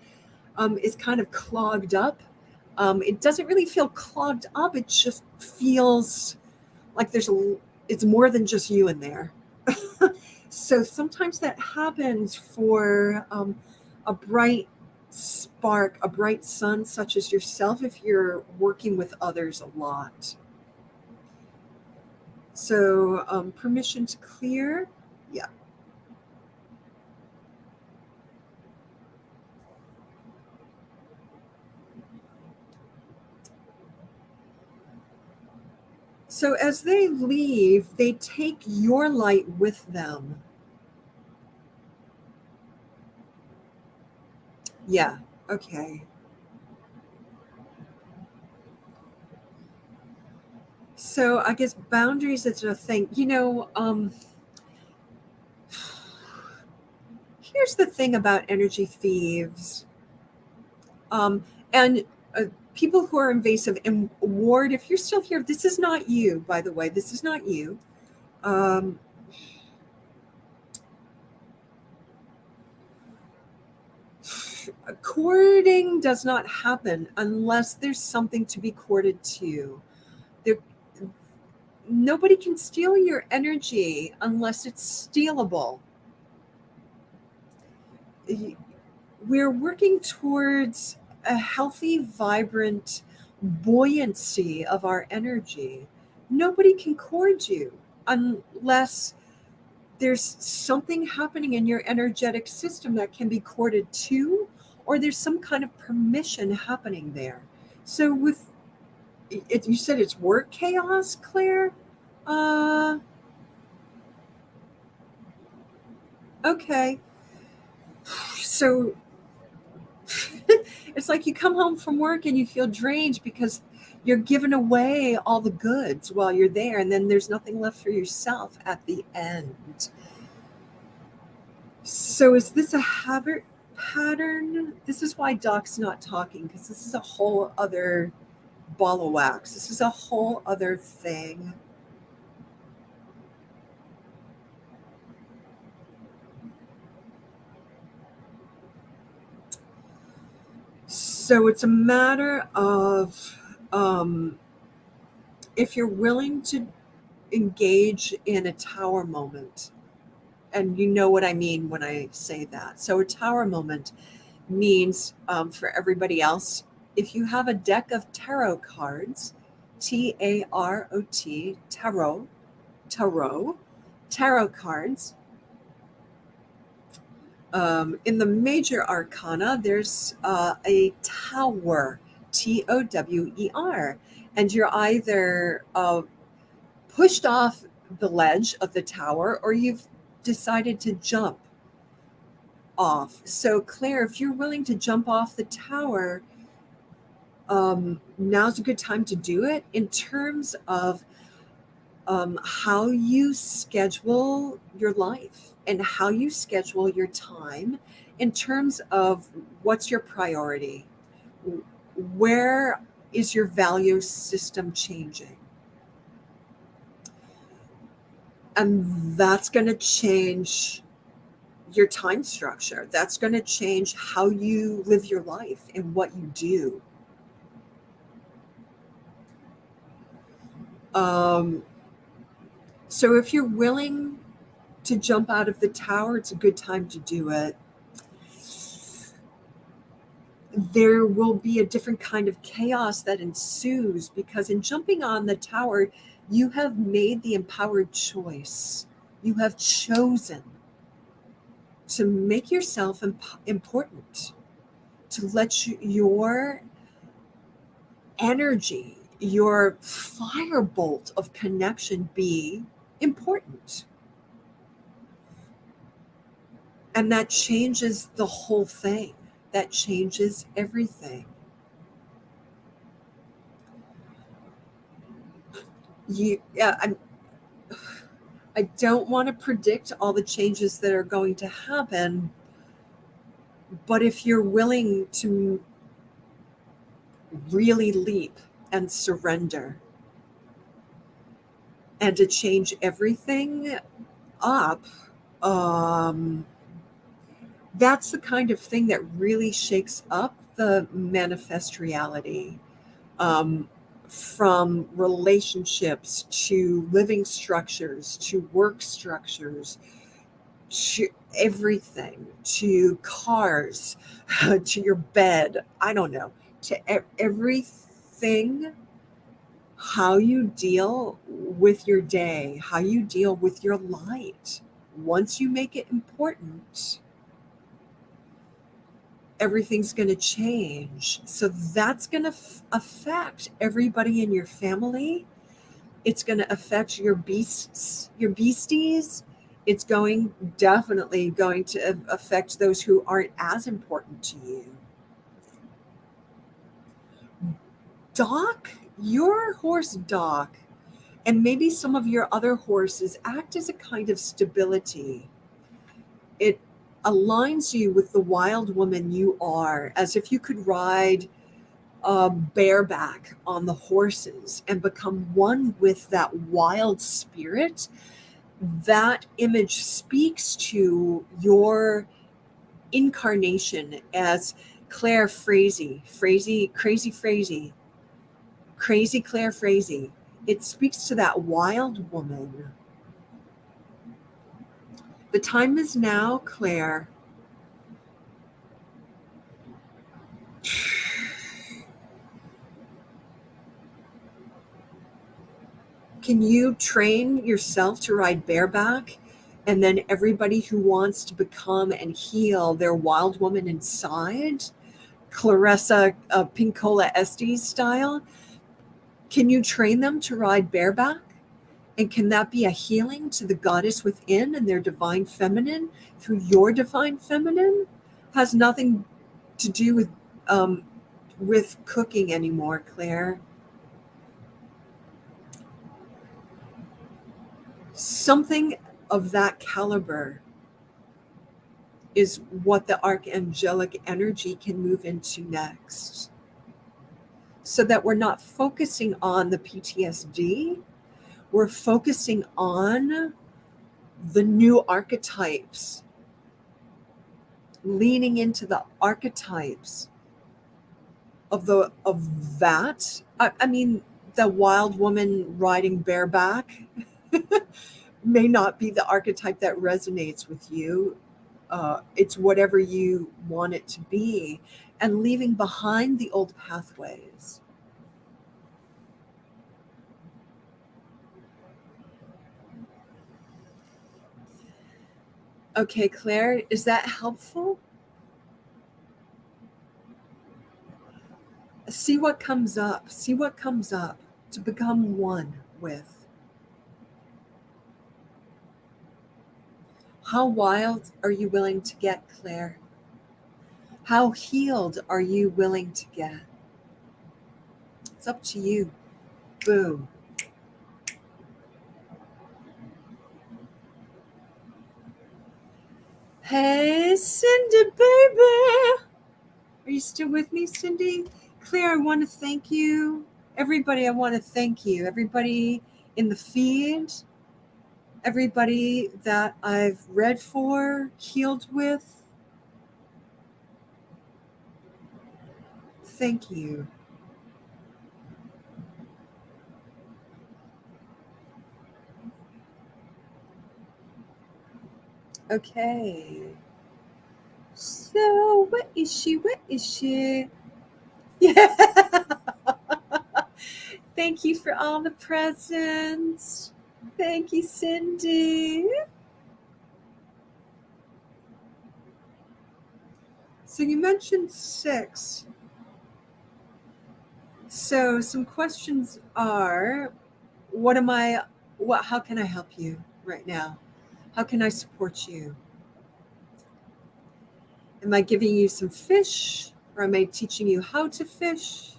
is kind of clogged up. It doesn't really feel clogged up. It just feels like it's more than just you in there. So sometimes that happens for a bright spark, a bright sun, such as yourself, if you're working with others a lot. So permission to clear. Yeah. So as they leave, they take your light with them. Yeah, okay. So I guess boundaries is a thing. Here's the thing about energy thieves. And people who are invasive, and Ward, if you're still here, this is not you, by the way. This is not you. Courting does not happen unless there's something to be courted to. Nobody can steal your energy unless it's stealable. We're working towards a healthy, vibrant buoyancy of our energy. Nobody can court you unless there's something happening in your energetic system that can be courted to, or there's some kind of permission happening there. So with it, you said it's work chaos, Claire? Okay. So it's like you come home from work and you feel drained because you're giving away all the goods while you're there, and then there's nothing left for yourself at the end. So is this a habit pattern? This is why Doc's not talking, because this is a whole other ball of wax. This is a whole other thing. So it's a matter of if you're willing to engage in a tower moment, and you know what I mean when I say that. So a tower moment means, for everybody else, if you have a deck of tarot cards, Tarot, tarot cards, in the major arcana, there's a tower, Tower, and you're either pushed off the ledge of the tower or you've decided to jump off. So, Claire, if you're willing to jump off the tower, now's a good time to do it in terms of how you schedule your life and how you schedule your time in terms of what's your priority. Where is your value system changing? And that's going to change your time structure. That's going to change how you live your life and what you do. So if you're willing to jump out of the tower, it's a good time to do it. There will be a different kind of chaos that ensues, because in jumping on the tower, you have made the empowered choice. You have chosen to make yourself important, to let your energy, your firebolt of connection be important. And that changes the whole thing. That changes everything. I don't want to predict all the changes that are going to happen, but if you're willing to really leap and surrender and to change everything up, that's the kind of thing that really shakes up the manifest reality. From relationships to living structures to work structures to everything, to cars, to your bed, I don't know, to everything. How you deal with your day, how you deal with your light. Once you make it important, everything's going to change. So that's going to affect everybody in your family. It's going to affect your beasts, your beasties. It's definitely going to affect those who aren't as important to you. Doc, your horse Doc, and maybe some of your other horses act as a kind of stability. It aligns you with the wild woman you are, as if you could ride bareback on the horses and become one with that wild spirit. That image speaks to your incarnation as Claire Frazee, crazy Claire Frazee. It speaks to that wild woman. The time is now, Claire. Can you train yourself to ride bareback? And then everybody who wants to become and heal their wild woman inside, Clarissa Pinkola Estes style, can you train them to ride bareback? And can that be a healing to the goddess within and their divine feminine through your divine feminine? Has nothing to do with cooking anymore, Claire. Something of that caliber is what the archangelic energy can move into next. So that we're not focusing on the PTSD, we're focusing on the new archetypes, leaning into the archetypes of that. I mean, the wild woman riding bareback may not be the archetype that resonates with you. It's whatever you want it to be, and leaving behind the old pathways. Okay, Claire, is that helpful? See what comes up. See what comes up to become one with. How wild are you willing to get, Claire? How healed are you willing to get? It's up to you. Boom. Hey, Cindy, baby. Are you still with me, Cindy? Claire, I want to thank you. Everybody, I want to thank you. Everybody in the feed, everybody that I've read for, healed with. Thank you. Okay. So, what is she? What is she? Yeah. Thank you for all the presents. Thank you, Cindy. So you mentioned 6. So some questions are, how can I help you right now? How can I support you? Am I giving you some fish, or am I teaching you how to fish?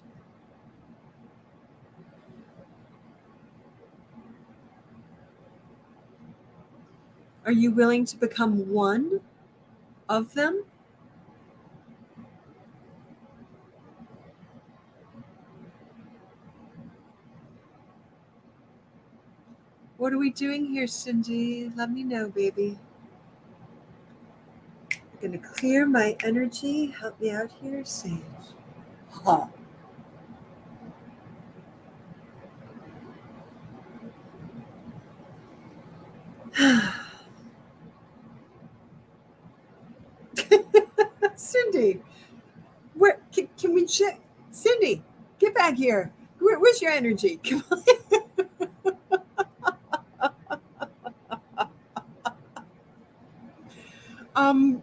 Are you willing to become one of them? What are we doing here, Cindy? Let me know, baby. I'm going to clear my energy. Help me out here, Sage. Huh. Cindy, where can we check? Cindy, get back here. Where's your energy? Come on.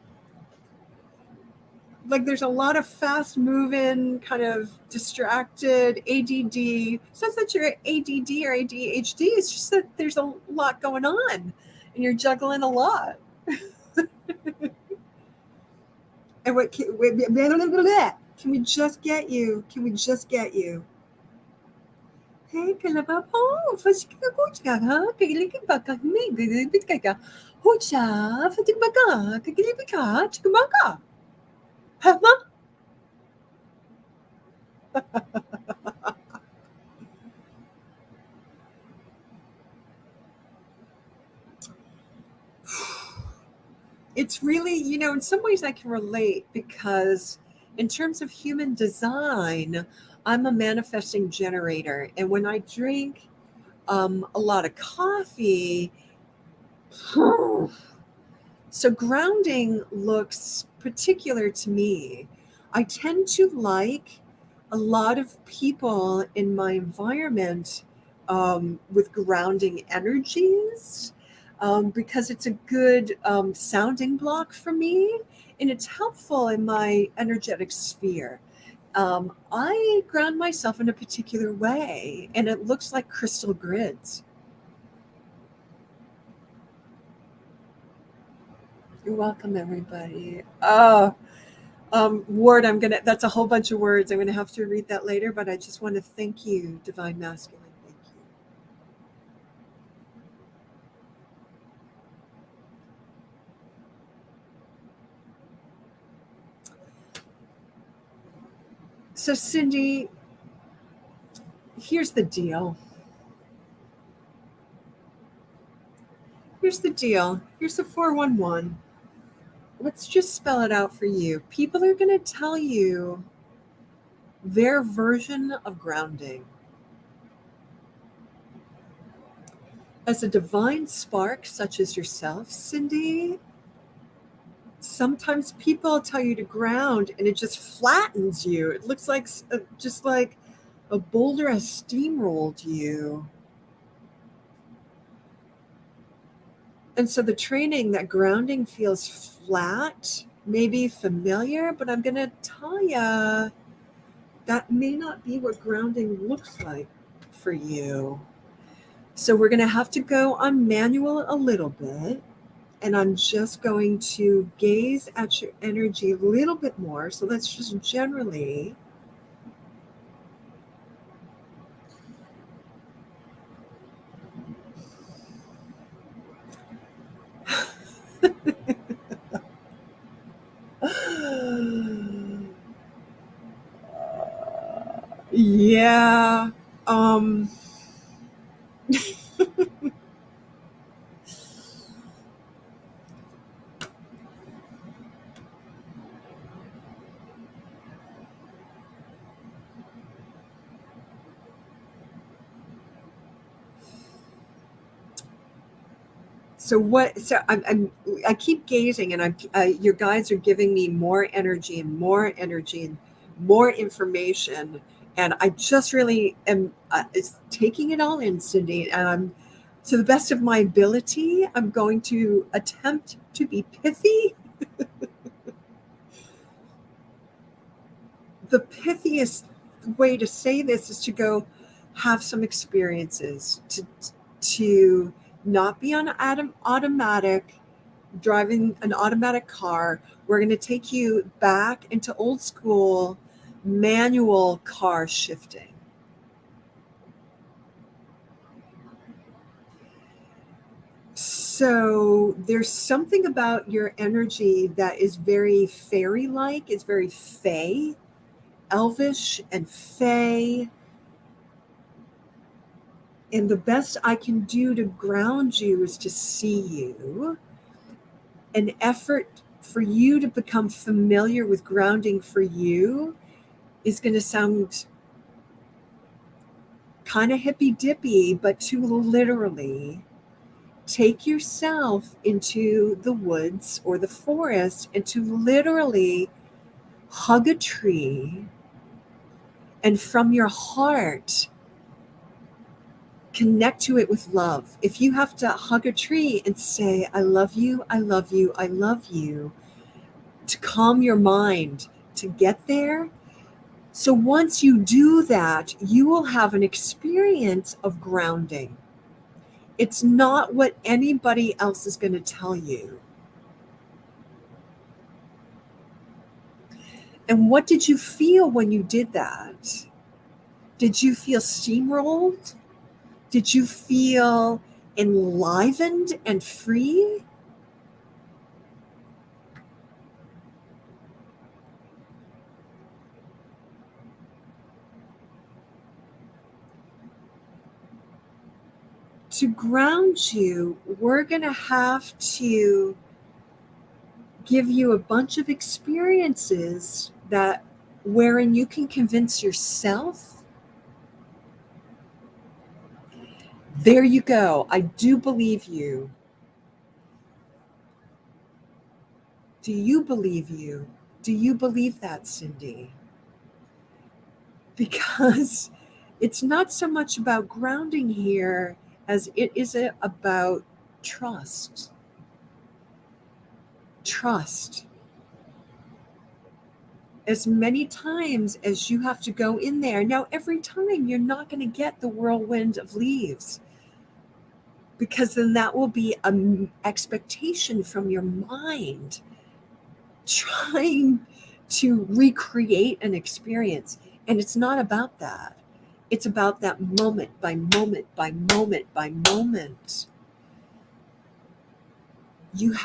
like there's a lot of fast moving, kind of distracted ADD. It's not that you're ADD or ADHD, it's just that there's a lot going on and you're juggling a lot. And what can we just get you? Can we just get you? Hey, kalaba po, fatik baga, kagiliki baga, me, bit kaga, hocha, fatik baga, kagilibika, chikabaga. Hama? It's really, in some ways I can relate because in terms of human design, I'm a manifesting generator. And when I drink a lot of coffee, so grounding looks particular to me. I tend to like a lot of people in my environment with grounding energies. Because it's a good sounding block for me and it's helpful in my energetic sphere. I ground myself in a particular way and it looks like crystal grids. You're welcome, everybody. Word, that's a whole bunch of words. I'm going to have to read that later, but I just want to thank you, Divine Masculine. Thank you. So, Cindy, here's the deal. Here's the 411. Let's just spell it out for you. People are going to tell you their version of grounding. As a divine spark, such as yourself, Cindy, sometimes people tell you to ground and it just flattens you. It looks like just like a boulder has steamrolled you. And so the training, that grounding feels flat, maybe familiar, but I'm going to tell you that may not be what grounding looks like for you. So we're going to have to go on manual a little bit. And I'm just going to gaze at your energy a little bit more. So let's just generally. Yeah. I keep gazing and your guides are giving me more energy and more energy and more information. And I just really am taking it all in, Cindy. And I'm, to the best of my ability, I'm going to attempt to be pithy. The pithiest way to say this is to go have some experiences, to not be on automatic, driving an automatic car. We're going to take you back into old school manual car shifting. So there's something about your energy that is very fairy-like, it's very fae, elvish and fae. And the best I can do to ground you is to see you. An effort for you to become familiar with grounding for you is going to sound kind of hippy-dippy, but to literally take yourself into the woods or the forest and to literally hug a tree and from your heart connect to it with love. If you have to hug a tree and say, I love you, I love you, I love you, to calm your mind, to get there. So once you do that, you will have an experience of grounding. It's not what anybody else is going to tell you. And what did you feel when you did that? Did you feel steamrolled? Did you feel enlivened and free? To ground you, we're going to have to give you a bunch of experiences that wherein you can convince yourself, there you go, I do believe you. Do you believe you? Do you believe that, Cindy? Because it's not so much about grounding here as it is about trust. Trust. As many times as you have to go in there. Now, every time you're not going to get the whirlwind of leaves, because then that will be an expectation from your mind trying to recreate an experience. And it's not about that. It's about that moment by moment by moment by moment. You don't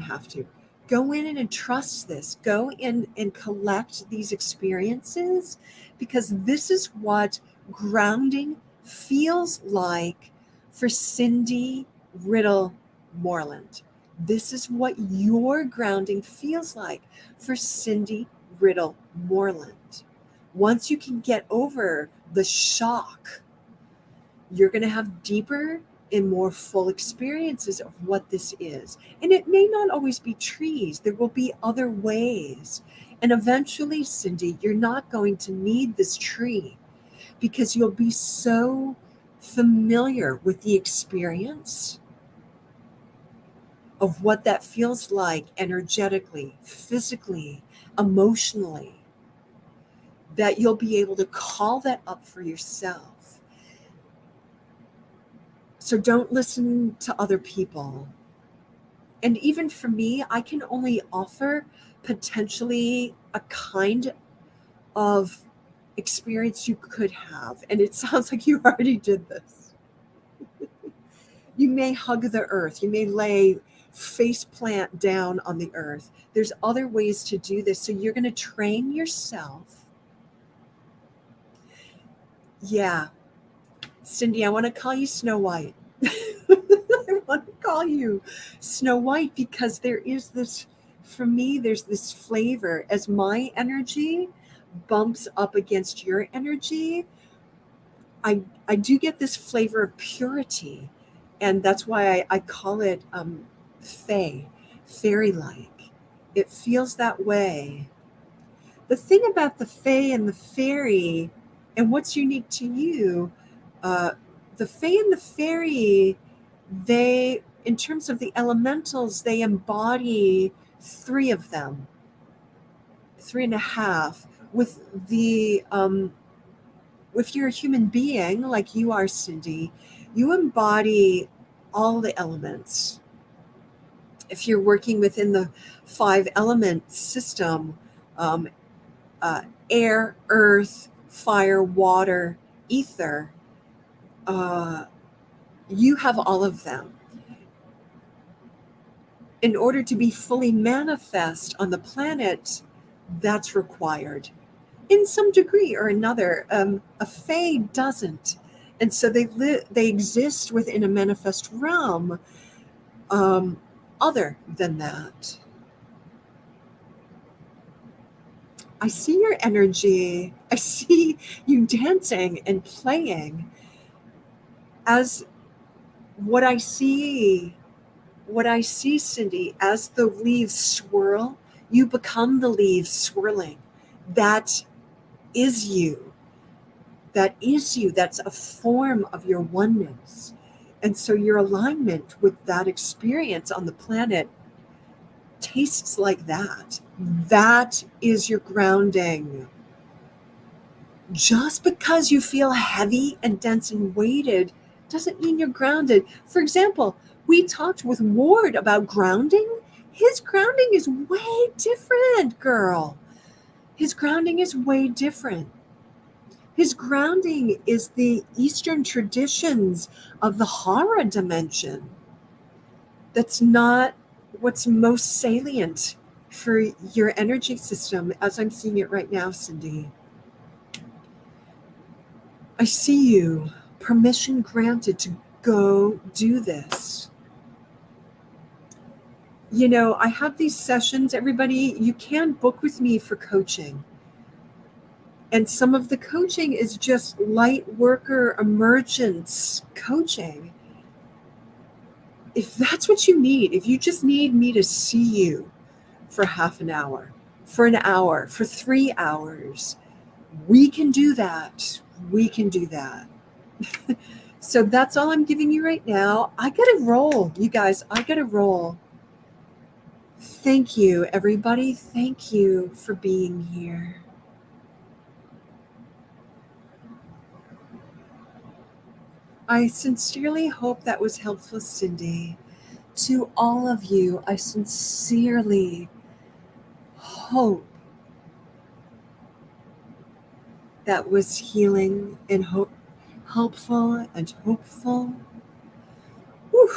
have to. Go in and trust this. Go in and collect these experiences, because this is what grounding feels like for Cindy Riddle Moreland. This is what your grounding feels like for Cindy Riddle Moreland. Once you can get over the shock, you're going to have deeper and more full experiences of what this is. And it may not always be trees. There will be other ways. And eventually, Cindy, you're not going to need this tree, because you'll be so familiar with the experience of what that feels like energetically, physically, emotionally, that you'll be able to call that up for yourself. So don't listen to other people. And even for me, I can only offer potentially a kind of experience you could have. And it sounds like you already did this. You may hug the earth. You may lay face plant down on the earth. There's other ways to do this. So you're going to train yourself. Yeah. Cindy, I want to call you Snow White. I want to call you Snow White, because there is this, for me, there's this flavor. As my energy bumps up against your energy, I do get this flavor of purity. And that's why I call it fairy-like. It feels that way. The thing about the fae and the fairy, and what's unique to you, the fae and the fairy, they, in terms of the elementals, they embody 3 of them, 3.5. With the, if you're a human being like you are, Cindy, you embody all the elements. If you're working within the 5 element system, air, earth, fire, water, ether, you have all of them. In order to be fully manifest on the planet, that's required in some degree or another. A fae doesn't. And so they exist within a manifest realm other than that. I see your energy. I see you dancing and playing. As what I see, Cindy, as the leaves swirl, you become the leaves swirling. That is you. That is you. That's a form of your oneness. And so your alignment with that experience on the planet tastes like that. That is your grounding. Just because you feel heavy and dense and weighted doesn't mean you're grounded. For example, we talked with Ward about grounding. His grounding is way different, girl. His grounding is way different. His grounding is the Eastern traditions of the Hara dimension. That's not what's most salient for your energy system as I'm seeing it right now, Cindy. I see you. Permission granted to go do this. You know, I have these sessions, everybody, you can book with me for coaching. And some of the coaching is just light worker emergence coaching. If that's what you need, if you just need me to see you for half an hour, for an hour, for 3 hours, we can do that. We can do that. So that's all I'm giving you right now. I gotta roll, you guys. I gotta roll. Thank you, everybody. Thank you for being here. I sincerely hope that was helpful, Cindy. To all of you, I sincerely hope that was healing and helpful and hopeful. Whew.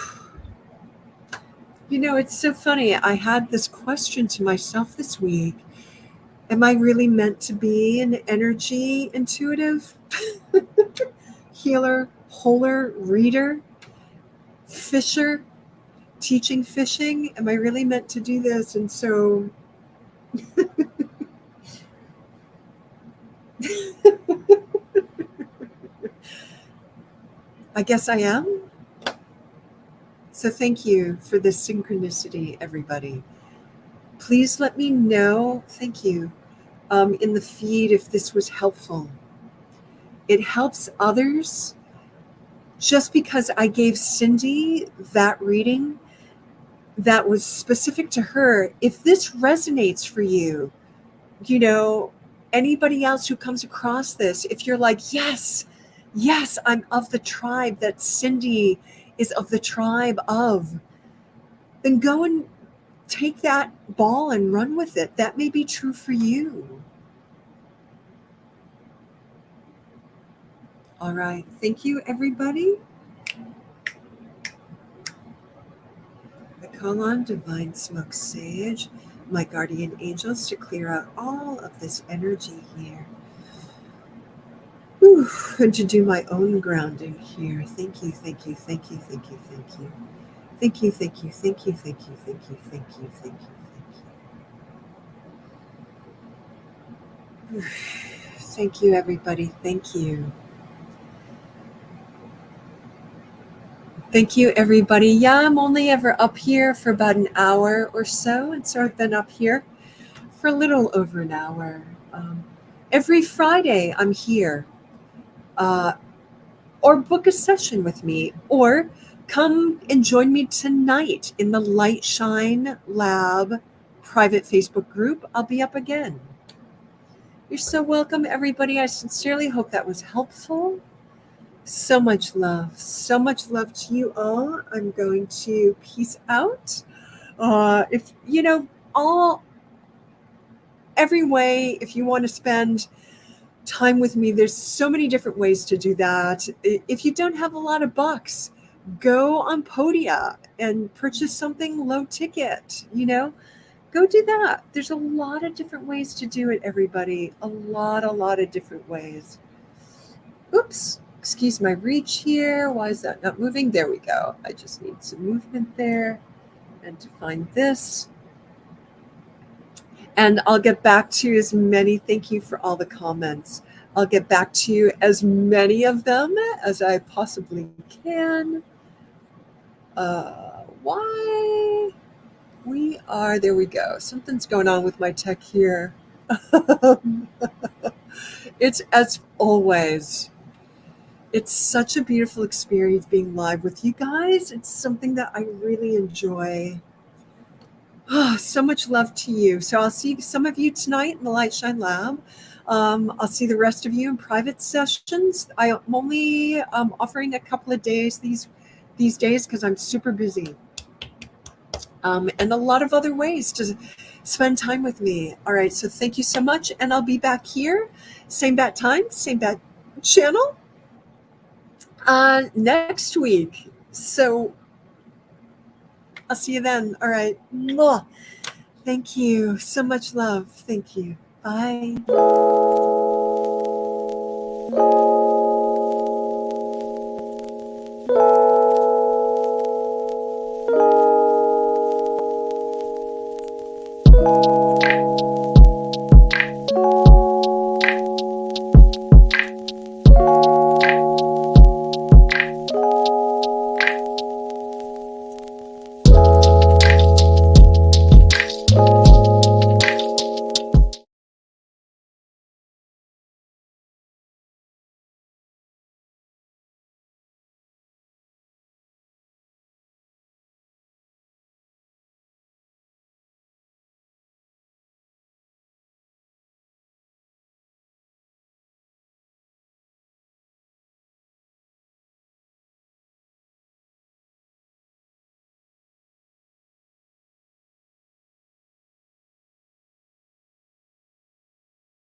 You know, it's so funny. I had this question to myself this week. Am I really meant to be an energy intuitive, healer, holer, reader, fisher, teaching fishing? Am I really meant to do this? And so I guess I am. So thank you for this synchronicity, everybody. Please let me know, thank you, in the feed if this was helpful. It helps others. Just because I gave Cindy that reading that was specific to her, if this resonates for you, you know, anybody else who comes across this, if you're like, yes, I'm of the tribe that Cindy is of the tribe of, then go and take that ball and run with it. That may be true for you. All right. Thank you, everybody. I call on Divine Smoke Sage, my guardian angels, to clear out all of this energy here. Whew, and to do my own grounding here. Thank you, thank you, thank you, thank you, thank you. Thank you, thank you, thank you, thank you, thank you, thank you, thank you, thank you. Thank you, everybody. Thank you. Thank you, everybody. Yeah, I'm only ever up here for about an hour or so, and so I've been up here for a little over an hour. Every Friday, I'm here. Or book a session with me, or come and join me tonight in the Light Shine Lab private Facebook group. I'll be up again. You're so welcome, everybody. I sincerely hope that was helpful. So much love to you all. I'm going to peace out. If you know, every way, if you want to spend time with me, there's so many different ways to do that. If you don't have a lot of bucks, go on Podia and purchase something low ticket, you know, go do that. There's a lot of different ways to do it, everybody. A lot of different ways. Oops, excuse my reach here. Why is that not moving? There we go. I just need some movement there. And to find this. And I'll get back to as many, thank you for all the comments. I'll get back to you as many of them as I possibly can. Why? We are, there we go. Something's going on with my tech here. It's as always. It's such a beautiful experience being live with you guys. It's something that I really enjoy. Oh, so much love to you. So I'll see some of you tonight in the Light Shine Lab. I'll see the rest of you in private sessions. I'm only offering a couple of days these days because I'm super busy. And a lot of other ways to spend time with me. All right, so thank you so much, and I'll be back here, same bat time, same bat channel, next week. So I'll see you then. All right. Mwah. Thank you. So much love. Thank you. Bye.